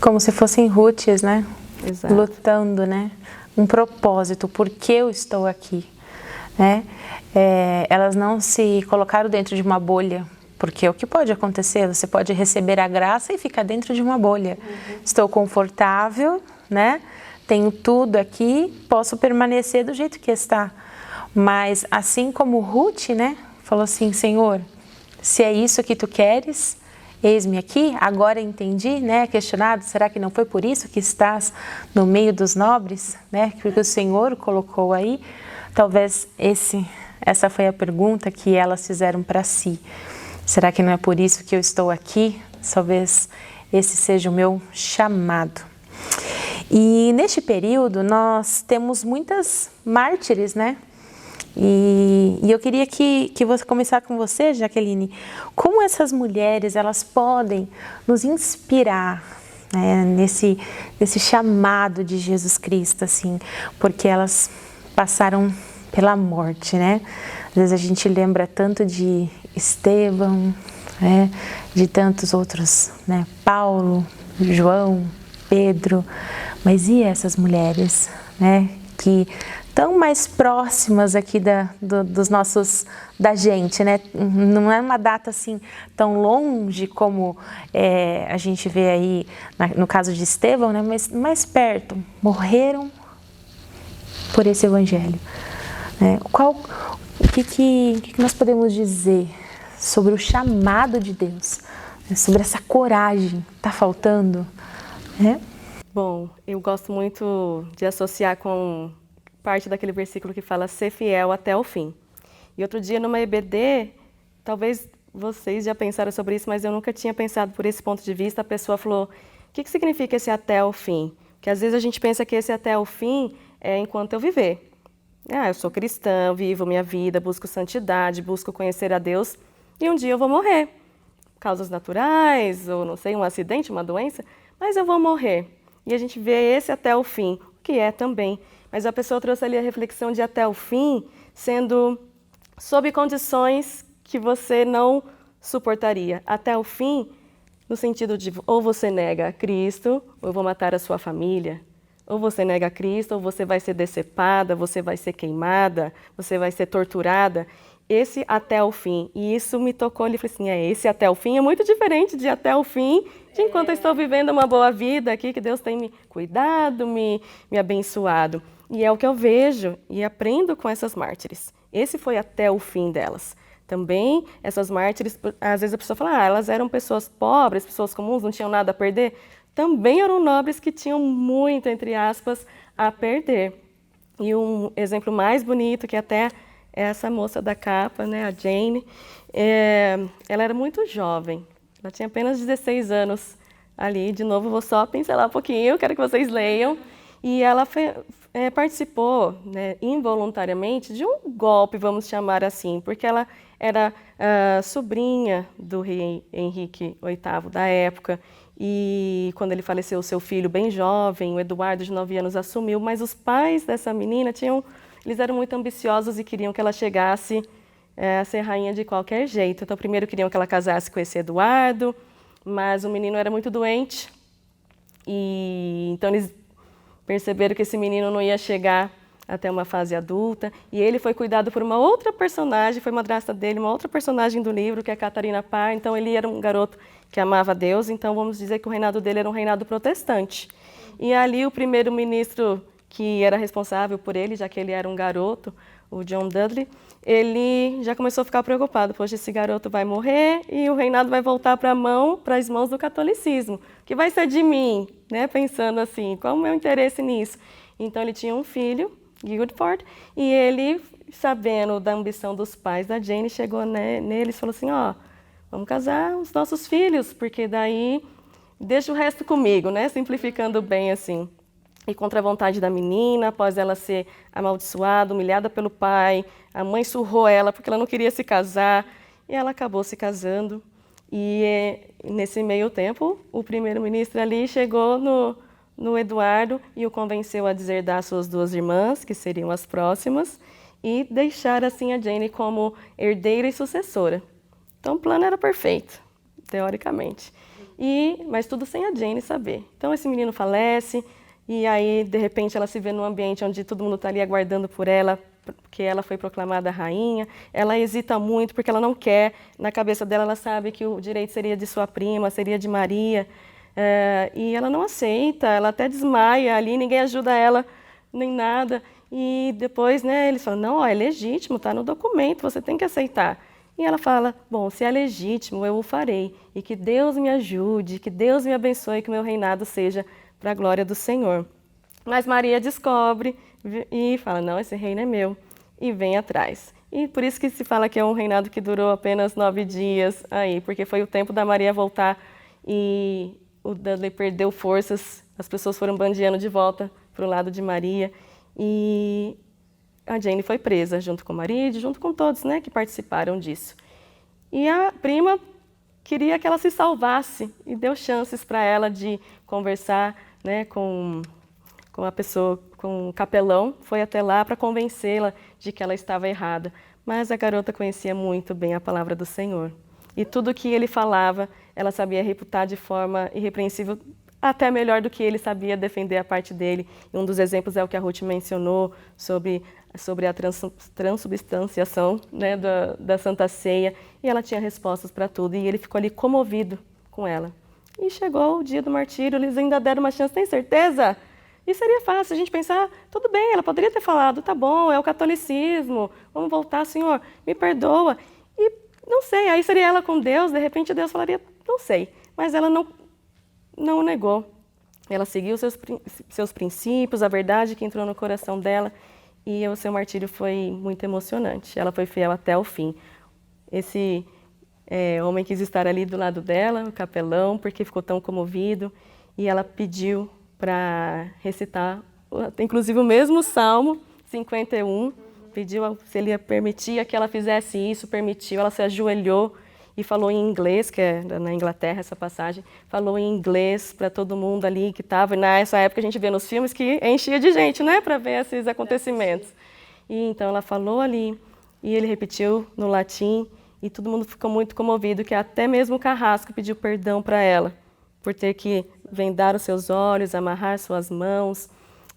Como se fossem Ruths, né? Exato. Lutando, né? Um propósito, por que eu estou aqui, né? Elas não se colocaram dentro de uma bolha, porque o que pode acontecer? Você pode receber a graça e ficar dentro de uma bolha. Estou confortável, né? Tenho tudo aqui, posso permanecer do jeito que está. Mas assim como Ruth, né, falou assim, Senhor, se é isso que tu queres, eis-me aqui, agora entendi, né, questionado, será que não foi por isso que estás no meio dos nobres, né, porque o Senhor colocou aí? Talvez essa foi a pergunta que elas fizeram para si. Será que não é por isso que eu estou aqui? Talvez esse seja o meu chamado. E neste período nós temos muitas mártires, né? E eu queria que você começar com você, Jaqueline, como essas mulheres elas podem nos inspirar, né, nesse chamado de Jesus Cristo, assim, porque elas passaram pela morte, né? Às vezes a gente lembra tanto de Estevão, né, de tantos outros, né, Paulo, João, Pedro, mas e essas mulheres, né, que tão mais próximas aqui da gente, né? Não é uma data assim tão longe como a gente vê aí no caso de Estevão, né? Mas mais perto, morreram por esse evangelho. Né? O que nós podemos dizer sobre o chamado de Deus, né? Sobre essa coragem? Está faltando? Né? Bom, eu gosto muito de associar com parte daquele versículo que fala ser fiel até o fim. E outro dia numa EBD, talvez vocês já pensaram sobre isso, mas eu nunca tinha pensado por esse ponto de vista. A pessoa falou, o que significa esse até o fim? Porque às vezes a gente pensa que esse até o fim é enquanto eu viver. Eu sou cristã, vivo minha vida, busco santidade, busco conhecer a Deus e um dia eu vou morrer. Causas naturais, ou não sei, um acidente, uma doença, mas eu vou morrer. E a gente vê esse até o fim, o que é também. Mas a pessoa trouxe ali a reflexão de até o fim, sendo sob condições que você não suportaria. Até o fim, no sentido de ou você nega a Cristo, ou eu vou matar a sua família. Ou você nega a Cristo, ou você vai ser decepada, você vai ser queimada, você vai ser torturada. Esse até o fim. E isso me tocou, ele falou assim, esse até o fim é muito diferente de até o fim, de enquanto eu estou vivendo uma boa vida aqui, que Deus tem me cuidado, me abençoado. E é o que eu vejo e aprendo com essas mártires. Esse foi até o fim delas. Também, essas mártires, às vezes a pessoa fala, elas eram pessoas pobres, pessoas comuns, não tinham nada a perder. Também eram nobres que tinham muito, entre aspas, a perder. E um exemplo mais bonito, que até essa moça da capa, né, a Jane, ela era muito jovem, ela tinha apenas 16 anos ali. De novo, vou só pincelar um pouquinho, quero que vocês leiam. E ela participou, né, involuntariamente de um golpe, vamos chamar assim, porque ela era sobrinha do rei Henrique VIII da época. E quando ele faleceu, seu filho bem jovem, o Eduardo, de 9 anos, assumiu. Mas os pais dessa menina eles eram muito ambiciosos e queriam que ela chegasse a ser rainha de qualquer jeito. Então, primeiro queriam que ela casasse com esse Eduardo, mas o menino era muito doente. E então eles perceberam que esse menino não ia chegar até uma fase adulta, e ele foi cuidado por uma outra personagem, foi madrasta dele, uma outra personagem do livro, que é a Catarina Parr. Então ele era um garoto que amava Deus, então vamos dizer que o reinado dele era um reinado protestante. E ali o primeiro-ministro que era responsável por ele, já que ele era um garoto, o John Dudley, ele já começou a ficar preocupado. Poxa, esse garoto vai morrer e o reinado vai voltar para as mãos do catolicismo. O que vai ser de mim? Né? Pensando assim, qual é o meu interesse nisso? Então ele tinha um filho, Guildford, e ele, sabendo da ambição dos pais da Jane, chegou nele e falou assim, vamos casar os nossos filhos, porque daí deixa o resto comigo, né? Simplificando bem assim. E contra a vontade da menina, após ela ser amaldiçoada, humilhada pelo pai, a mãe surrou ela porque ela não queria se casar, e ela acabou se casando. E nesse meio tempo, o primeiro-ministro ali chegou no Eduardo e o convenceu a deserdar suas 2 irmãs, que seriam as próximas, e deixar assim a Jane como herdeira e sucessora. Então o plano era perfeito, teoricamente. Mas tudo sem a Jane saber. Então esse menino falece, e aí, de repente, ela se vê num ambiente onde todo mundo está ali aguardando por ela, porque ela foi proclamada rainha. Ela hesita muito, porque ela não quer. Na cabeça dela, ela sabe que o direito seria de sua prima, seria de Maria. E ela não aceita, ela até desmaia ali, ninguém ajuda ela, nem nada. E depois, né, eles falam, não, é legítimo, está no documento, você tem que aceitar. E ela fala, bom, se é legítimo, eu o farei. E que Deus me ajude, que Deus me abençoe, que o meu reinado seja para a glória do Senhor. Mas Maria descobre e fala, não, esse reino é meu, e vem atrás. E por isso que se fala que é um reinado que durou apenas 9 dias aí, porque foi o tempo da Maria voltar e o Dudley perdeu forças, as pessoas foram bandeando de volta para o lado de Maria, e a Jane foi presa junto com o marido, junto com todos, né, que participaram disso. E a prima queria que ela se salvasse e deu chances para ela de conversar, né, com a pessoa, com o capelão, foi até lá para convencê-la de que ela estava errada. Mas a garota conhecia muito bem a palavra do Senhor. E tudo que ele falava, ela sabia refutar de forma irrepreensível, até melhor do que ele sabia defender a parte dele. E um dos exemplos é o que a Ruth mencionou sobre a transubstanciação, né, da Santa Ceia, e ela tinha respostas para tudo, e ele ficou ali comovido com ela. E chegou o dia do martírio, eles ainda deram uma chance, tem certeza? E seria fácil a gente pensar, tudo bem, ela poderia ter falado, tá bom, é o catolicismo, vamos voltar, Senhor, me perdoa. E não sei, aí seria ela com Deus, de repente Deus falaria, não sei, mas ela não negou. Ela seguiu seus princípios, a verdade que entrou no coração dela, e o seu martírio foi muito emocionante. Ela foi fiel até o fim. Esse homem quis estar ali do lado dela, o capelão, porque ficou tão comovido, e ela pediu para recitar, inclusive o mesmo Salmo 51, pediu se ele permitia que ela fizesse isso, permitiu, ela se ajoelhou e falou em inglês, que é na Inglaterra essa passagem, falou em inglês para todo mundo ali que estava. Nessa época a gente vê nos filmes que enchia de gente, né, para ver esses acontecimentos. E então ela falou ali, e ele repetiu no latim, e todo mundo ficou muito comovido, que até mesmo o carrasco pediu perdão para ela, por ter que vendar os seus olhos, amarrar suas mãos.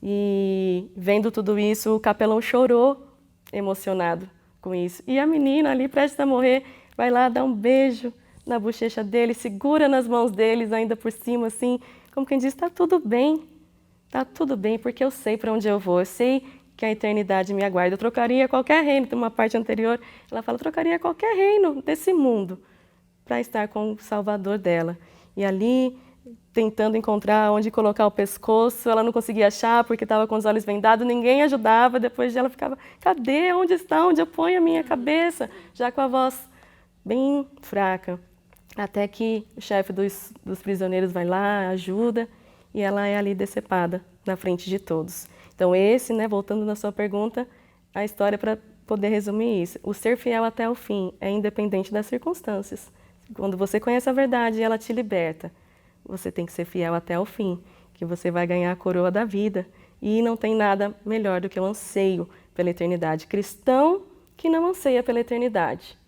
E vendo tudo isso, o capelão chorou, emocionado com isso. E a menina ali, prestes a morrer, vai lá dar um beijo na bochecha dele, segura nas mãos deles, ainda por cima, assim, como quem diz, está tudo bem, porque eu sei para onde eu vou, eu sei que a eternidade me aguarda. Eu trocaria qualquer reino, tem uma parte anterior, ela fala, trocaria qualquer reino desse mundo para estar com o Salvador dela. E ali, tentando encontrar onde colocar o pescoço, ela não conseguia achar porque estava com os olhos vendados, ninguém ajudava, depois ela ficava, cadê, onde está, onde eu ponho a minha cabeça? Já com a voz bem fraca, até que o chefe dos prisioneiros vai lá, ajuda, e ela é ali decepada na frente de todos. Então esse, né, voltando na sua pergunta, a história para poder resumir isso. O ser fiel até o fim é independente das circunstâncias. Quando você conhece a verdade e ela te liberta, você tem que ser fiel até o fim, que você vai ganhar a coroa da vida. E não tem nada melhor do que o anseio pela eternidade. Cristão que não anseia pela eternidade,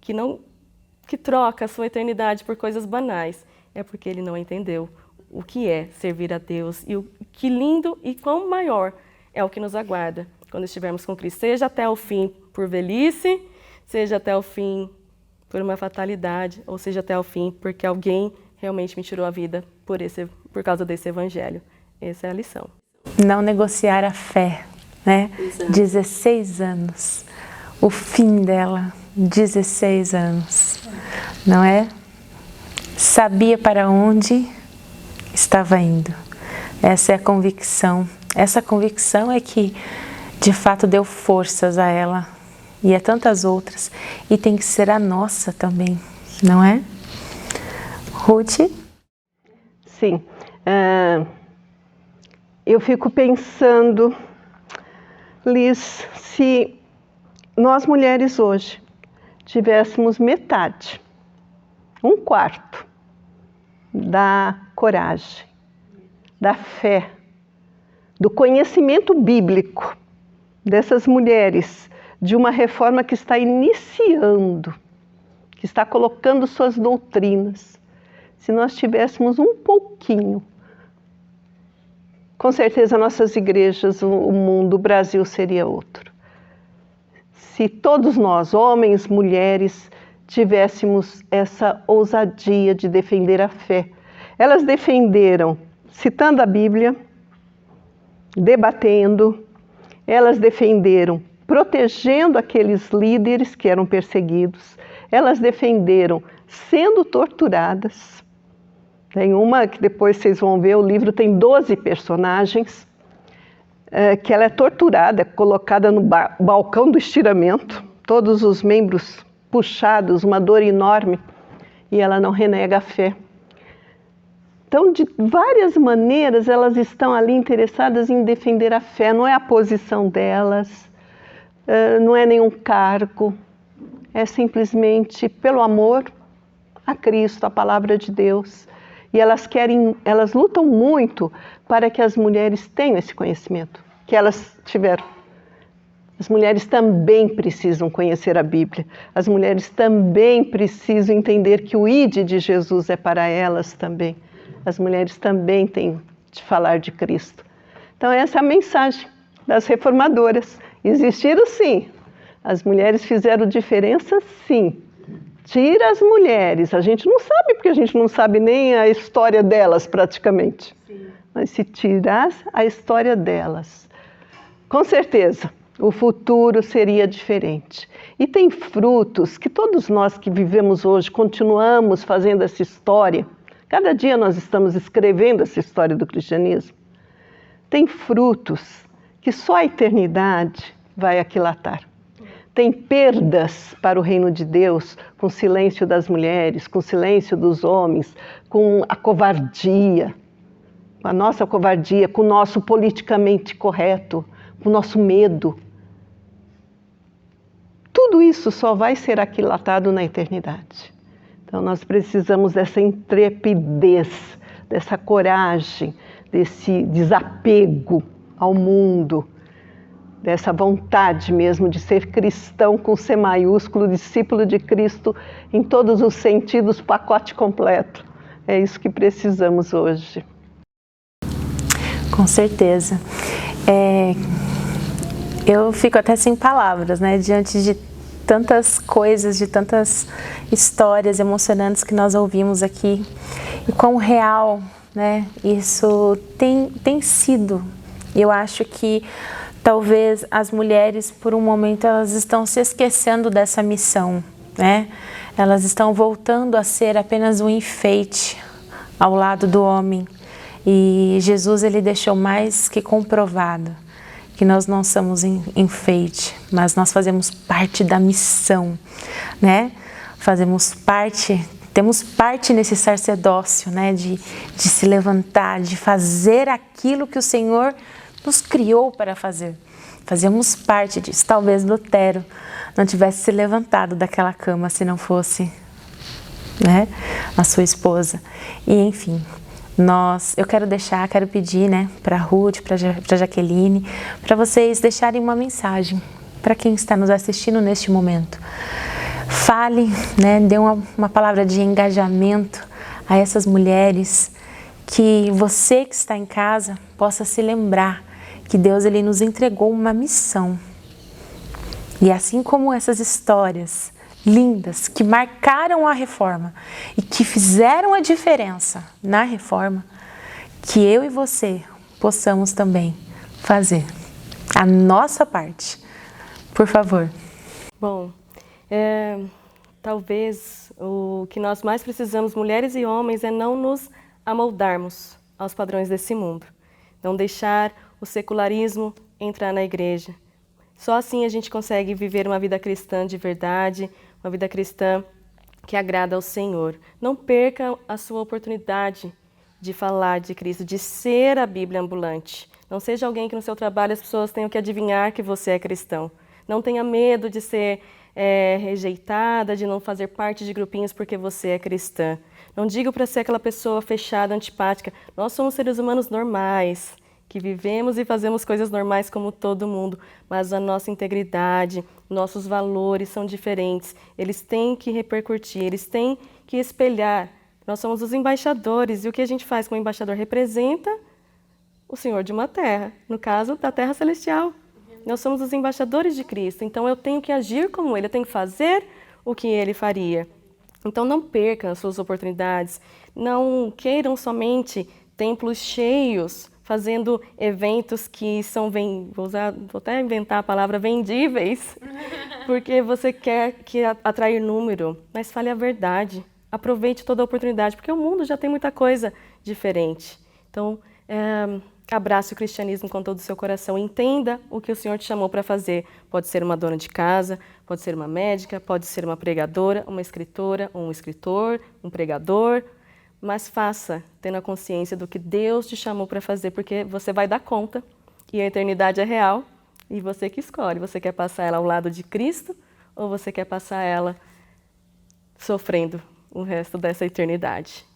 que troca a sua eternidade por coisas banais, é porque ele não entendeu o que é servir a Deus e o que lindo e quão maior é o que nos aguarda quando estivermos com Cristo, seja até o fim por velhice, seja até o fim por uma fatalidade, ou seja até o fim porque alguém realmente me tirou a vida por causa desse evangelho. Essa é a lição. Não negociar a fé, né? Exato. 16 anos. O fim dela, 16 anos. Não é? Sabia para onde estava indo. Essa é a convicção. Essa convicção é que, de fato, deu forças a ela e a tantas outras. E tem que ser a nossa também, não é? Ruth? Sim. Eu fico pensando, Liz, se nós mulheres hoje tivéssemos metade, 1/4 da coragem, da fé, do conhecimento bíblico dessas mulheres, de uma reforma que está iniciando, que está colocando suas doutrinas, se nós tivéssemos um pouquinho, com certeza nossas igrejas, o mundo, o Brasil seria outro. Se todos nós, homens, mulheres, tivéssemos essa ousadia de defender a fé. Elas defenderam citando a Bíblia, debatendo, elas defenderam protegendo aqueles líderes que eram perseguidos, elas defenderam sendo torturadas. Tem uma que depois vocês vão ver, o livro tem 12 personagens, que ela é torturada, colocada no balcão do estiramento, todos os membros puxados, uma dor enorme, e ela não renega a fé. Então, de várias maneiras, elas estão ali interessadas em defender a fé, não é a posição delas, não é nenhum cargo, é simplesmente pelo amor a Cristo, a palavra de Deus. E elas lutam muito para que as mulheres tenham esse conhecimento, que elas tiveram. As mulheres também precisam conhecer a Bíblia, as mulheres também precisam entender que o ide de Jesus é para elas também. As mulheres também têm de falar de Cristo. Então essa é a mensagem das reformadoras. Existiram sim, as mulheres fizeram diferença sim. Tira as mulheres, a gente não sabe, porque a gente não sabe nem a história delas praticamente. Sim. Mas se tirar a história delas, com certeza o futuro seria diferente. E tem frutos que todos nós que vivemos hoje continuamos fazendo essa história. Cada dia nós estamos escrevendo essa história do cristianismo. Tem frutos que só a eternidade vai aquilatar. Tem perdas para o reino de Deus com o silêncio das mulheres, com o silêncio dos homens, com a covardia, com a nossa covardia, com o nosso politicamente correto, com o nosso medo. Tudo isso só vai ser aquilatado na eternidade. Então nós precisamos dessa intrepidez, dessa coragem, desse desapego ao mundo, dessa vontade mesmo de ser cristão com C maiúsculo, discípulo de Cristo em todos os sentidos, pacote completo. É isso que precisamos hoje. Com certeza. Eu fico até sem palavras, né, diante de tantas coisas, de tantas histórias emocionantes que nós ouvimos aqui, e quão real, né, isso tem sido. Eu acho que talvez as mulheres, por um momento, elas estão se esquecendo dessa missão, né? Elas estão voltando a ser apenas um enfeite ao lado do homem. E Jesus, ele deixou mais que comprovado que nós não somos enfeite, mas nós fazemos parte da missão, né? fazemos parte, temos parte nesse sacerdócio, né? De se levantar, de fazer aquilo que o Senhor nos criou para fazer. Fazemos parte disso. Talvez Lutero não tivesse se levantado daquela cama se não fosse, né, a sua esposa. E enfim, eu quero pedir, né, para Ruth, para Jaqueline, para vocês deixarem uma mensagem para quem está nos assistindo neste momento. Fale, né, dê uma palavra de engajamento a essas mulheres, que você que está em casa possa se lembrar que Deus ele nos entregou uma missão. E assim como essas histórias lindas que marcaram a reforma e que fizeram a diferença na reforma, que eu e você possamos também fazer a nossa parte. Por favor. Bom, talvez o que nós mais precisamos, mulheres e homens, é não nos amoldarmos aos padrões desse mundo. Não deixar o secularismo entrar na igreja. Só assim a gente consegue viver uma vida cristã de verdade, uma vida cristã que agrada ao Senhor. Não perca a sua oportunidade de falar de Cristo, de ser a Bíblia ambulante. Não seja alguém que no seu trabalho as pessoas tenham que adivinhar que você é cristão. Não tenha medo de ser rejeitada, de não fazer parte de grupinhos porque você é cristã. Não diga para ser aquela pessoa fechada, antipática. Nós somos seres humanos normais, que vivemos e fazemos coisas normais como todo mundo, mas a nossa integridade, nossos valores são diferentes. Eles têm que repercutir, eles têm que espelhar. Nós somos os embaixadores, e o que a gente faz com o embaixador? Representa o Senhor de uma terra, no caso, da terra celestial. Nós somos os embaixadores de Cristo, então eu tenho que agir como Ele, eu tenho que fazer o que Ele faria. Então não percam as suas oportunidades, não queiram somente templos cheios, fazendo eventos que são, vou até inventar a palavra, vendíveis, porque você quer atrair número, mas fale a verdade. Aproveite toda a oportunidade, porque o mundo já tem muita coisa diferente. Então, abrace o cristianismo com todo o seu coração, entenda o que o Senhor te chamou para fazer. Pode ser uma dona de casa, pode ser uma médica, pode ser uma pregadora, uma escritora, um escritor, um pregador, mas faça, tendo a consciência do que Deus te chamou para fazer, porque você vai dar conta, e a eternidade é real, e você que escolhe. Você quer passar ela ao lado de Cristo, ou você quer passar ela sofrendo o resto dessa eternidade?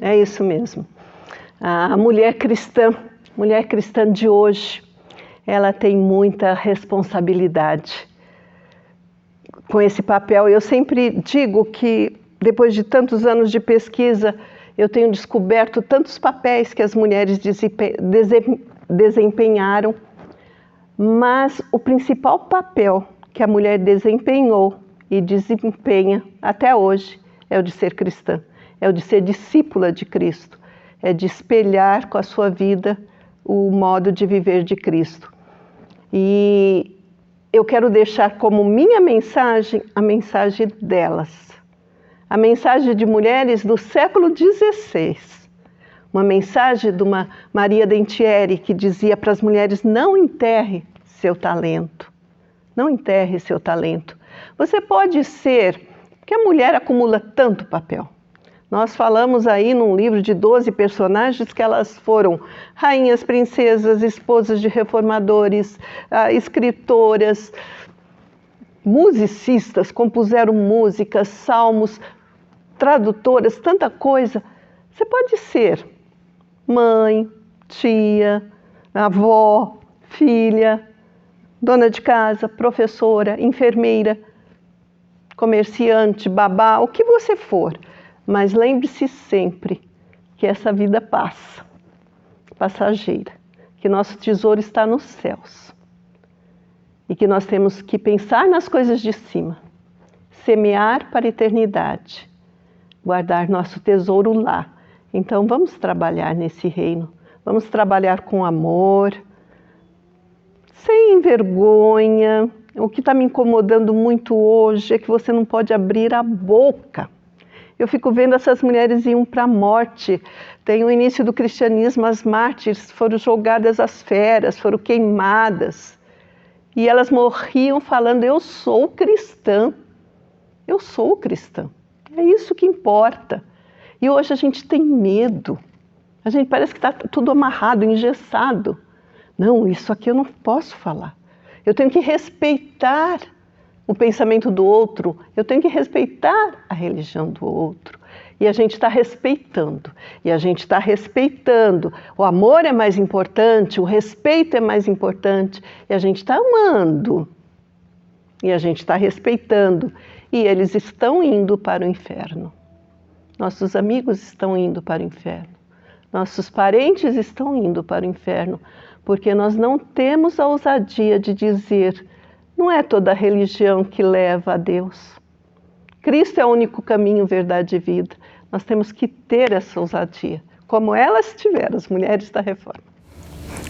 É isso mesmo. A mulher cristã de hoje, ela tem muita responsabilidade com esse papel. Eu sempre digo que, depois de tantos anos de pesquisa, eu tenho descoberto tantos papéis que as mulheres desempenharam, mas o principal papel que a mulher desempenhou e desempenha até hoje é o de ser cristã, é o de ser discípula de Cristo, é de espelhar com a sua vida o modo de viver de Cristo. E eu quero deixar como minha mensagem a mensagem delas. A mensagem de mulheres do século XVI. Uma mensagem de uma Maria Dentieri que dizia para as mulheres: não enterre seu talento. Não enterre seu talento. Você pode ser, porque a mulher acumula tanto papel. Nós falamos aí num livro de 12 personagens que elas foram rainhas, princesas, esposas de reformadores, escritoras, musicistas, compuseram músicas, salmos, tradutoras, tanta coisa. Você pode ser mãe, tia, avó, filha, dona de casa, professora, enfermeira, comerciante, babá, o que você for. Mas lembre-se sempre que essa vida passa, passageira, que nosso tesouro está nos céus e que nós temos que pensar nas coisas de cima, semear para a eternidade, guardar nosso tesouro lá. Então vamos trabalhar nesse reino, vamos trabalhar com amor, sem vergonha. O que está me incomodando muito hoje é que você não pode abrir a boca. Eu fico vendo essas mulheres iam para a morte. Tem o início do cristianismo, as mártires foram jogadas às feras, foram queimadas. E elas morriam falando, eu sou cristã. Eu sou cristã. É isso que importa. E hoje a gente tem medo. A gente parece que está tudo amarrado, engessado. Não, isso aqui eu não posso falar. Eu tenho que respeitar o pensamento do outro. Eu tenho que respeitar a religião do outro. E a gente está respeitando. E a gente está respeitando. O amor é mais importante, o respeito é mais importante. E a gente está amando. E a gente está respeitando. E eles estão indo para o inferno. Nossos amigos estão indo para o inferno. Nossos parentes estão indo para o inferno. Porque nós não temos a ousadia de dizer, não é toda religião que leva a Deus. Cristo é o único caminho, verdade e vida. Nós temos que ter essa ousadia, como elas tiveram, as mulheres da Reforma.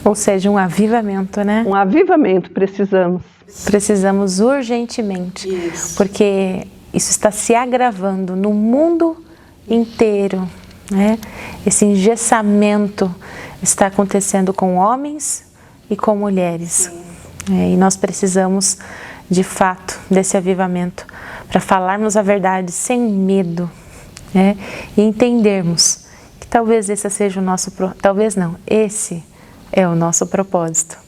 Ou seja, um avivamento, né? Um avivamento precisamos. Precisamos urgentemente, porque isso está se agravando no mundo inteiro, né? Esse engessamento está acontecendo com homens e com mulheres. E nós precisamos, de fato, desse avivamento para falarmos a verdade sem medo, né? E entendermos que talvez esse seja o nosso... Talvez não, esse é o nosso propósito.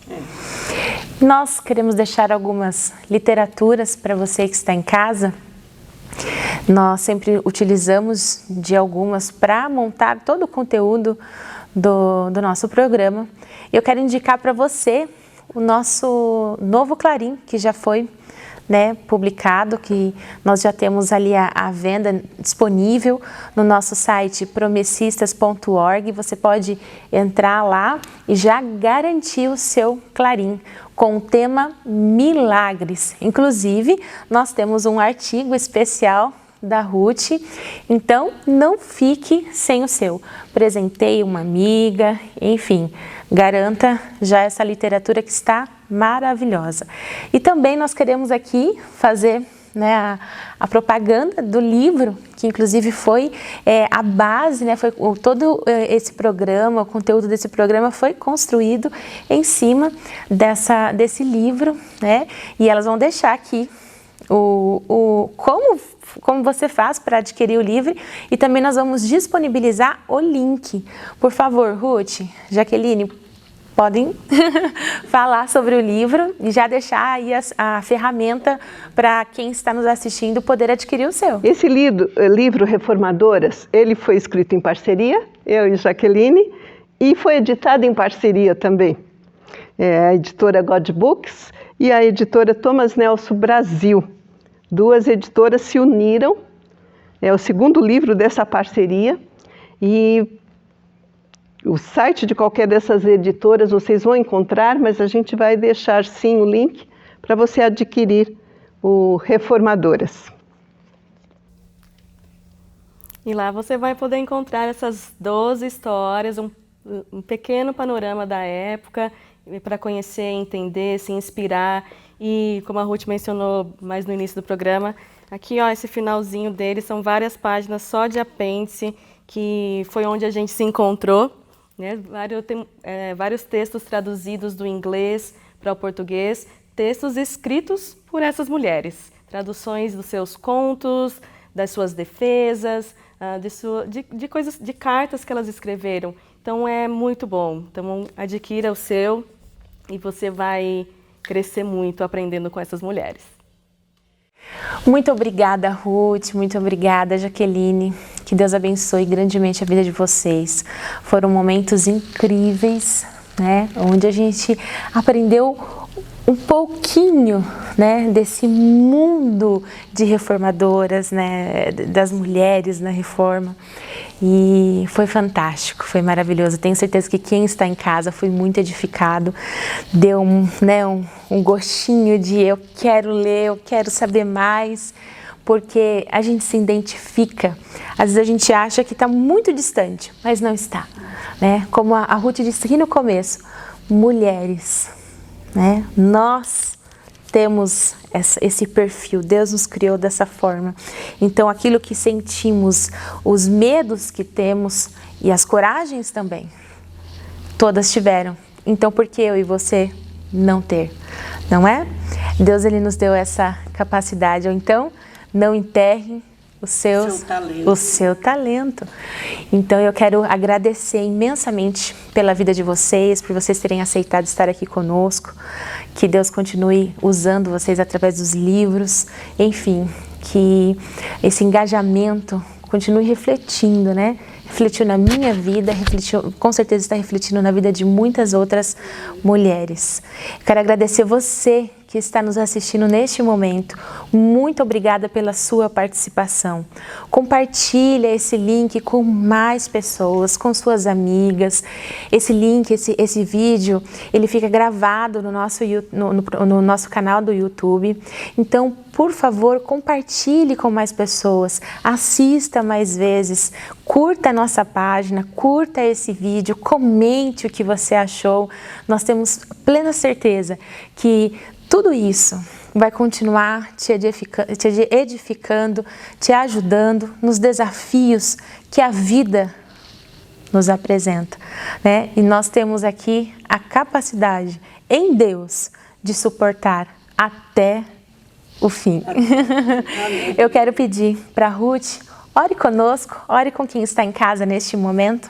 Nós queremos deixar algumas literaturas para você que está em casa. Nós sempre utilizamos de algumas para montar todo o conteúdo do nosso programa. Eu quero indicar para você o nosso novo Clarim, que já foi, né, publicado, que nós já temos ali à venda disponível no nosso site promessistas.org. Você pode entrar lá e já garantir o seu Clarim com o tema Milagres. Inclusive, nós temos um artigo especial da Ruth, então não fique sem o seu. Presenteie uma amiga, enfim, garanta já essa literatura que está maravilhosa. E também nós queremos aqui fazer, né, a propaganda do livro, que inclusive foi a base, né, foi todo esse programa, o conteúdo desse programa foi construído em cima desse livro, né, e elas vão deixar aqui como você faz para adquirir o livro, e também nós vamos disponibilizar o link. Por favor, Ruth, Jaqueline, podem falar sobre o livro e já deixar aí a ferramenta para quem está nos assistindo poder adquirir o seu. Esse livro Reformadoras, ele foi escrito em parceria, eu e Jaqueline, e foi editado em parceria também. A editora God Books e a editora Thomas Nelson Brasil. Duas editoras se uniram, é o segundo livro dessa parceria, e o site de qualquer dessas editoras vocês vão encontrar, mas a gente vai deixar sim o link para você adquirir o Reformadoras. E lá você vai poder encontrar essas 12 histórias, um pequeno panorama da época, para conhecer, entender, se inspirar. E como a Ruth mencionou mais no início do programa, aqui ó, esse finalzinho dele são várias páginas só de apêndice, que foi onde a gente se encontrou, né? Vários textos traduzidos do inglês para o português, textos escritos por essas mulheres, traduções dos seus contos, das suas defesas, de coisas, de cartas que elas escreveram. Então é muito bom. Então adquira o seu e você vai crescer muito aprendendo com essas mulheres. Muito obrigada, Ruth, muito obrigada, Jaqueline. Que Deus abençoe grandemente a vida de vocês. Foram momentos incríveis, né? Onde a gente aprendeu um pouquinho, né, desse mundo de reformadoras, né, das mulheres na reforma. E foi fantástico, foi maravilhoso. Tenho certeza que quem está em casa foi muito edificado, deu um gostinho de eu quero ler, eu quero saber mais, porque a gente se identifica. Às vezes a gente acha que está muito distante, mas não está, né? Como a Ruth disse aqui no começo, mulheres, né? Nós temos esse perfil, Deus nos criou dessa forma. Então aquilo que sentimos, os medos que temos e as coragens também, todas tiveram. Então por que eu e você não ter? não é? Deus, Ele nos deu essa capacidade. Ou então, não enterre o seu talento. Então, eu quero agradecer imensamente pela vida de vocês, por vocês terem aceitado estar aqui conosco. Que Deus continue usando vocês através dos livros. Enfim, que esse engajamento continue refletindo, né? Refletiu na minha vida, refletiu, com certeza está refletindo na vida de muitas outras mulheres. Quero agradecer você que está nos assistindo neste momento. Muito obrigada pela sua participação. Compartilha esse link com mais pessoas, com suas amigas. Esse link, esse vídeo, ele fica gravado no nosso canal do YouTube. Então, por favor, compartilhe com mais pessoas, assista mais vezes, curta a nossa página, curta esse vídeo, comente o que você achou. Nós temos plena certeza que tudo isso vai continuar te edificando, te ajudando nos desafios que a vida nos apresenta, né? E nós temos aqui a capacidade em Deus de suportar até o fim. Eu quero pedir para Ruth, ore conosco, ore com quem está em casa neste momento.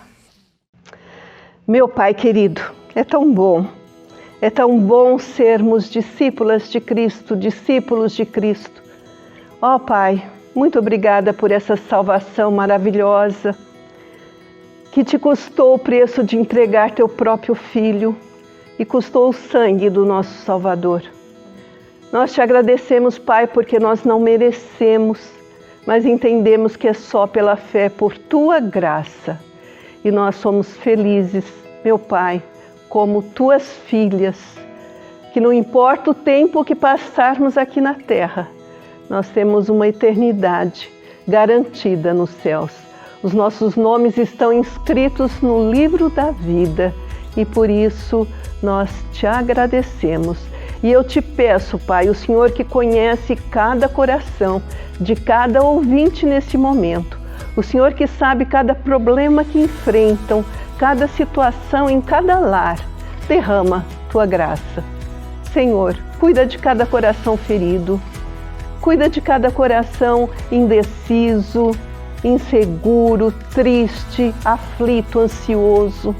Meu Pai querido, é tão bom sermos discípulas de Cristo, discípulos de Cristo. Ó Pai, muito obrigada por essa salvação maravilhosa que te custou o preço de entregar teu próprio Filho e custou o sangue do nosso Salvador. Nós te agradecemos, Pai, porque nós não merecemos, mas entendemos que é só pela fé, por tua graça. E nós somos felizes, meu Pai, como tuas filhas, que não importa o tempo que passarmos aqui na terra, nós temos uma eternidade garantida nos céus. Os nossos nomes estão inscritos no livro da vida e por isso nós te agradecemos. E eu te peço, Pai, o Senhor que conhece cada coração de cada ouvinte nesse momento, o Senhor que sabe cada problema que enfrentam, cada situação em cada lar, derrama tua graça. Senhor, cuida de cada coração ferido, cuida de cada coração indeciso, inseguro, triste, aflito, ansioso.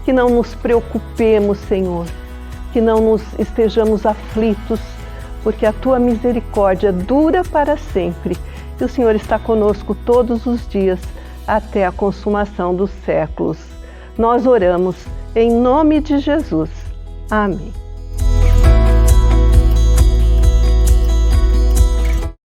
Que não nos preocupemos, Senhor, que não nos estejamos aflitos, porque a tua misericórdia dura para sempre e o Senhor está conosco todos os dias até a consumação dos séculos. Nós oramos em nome de Jesus. Amém.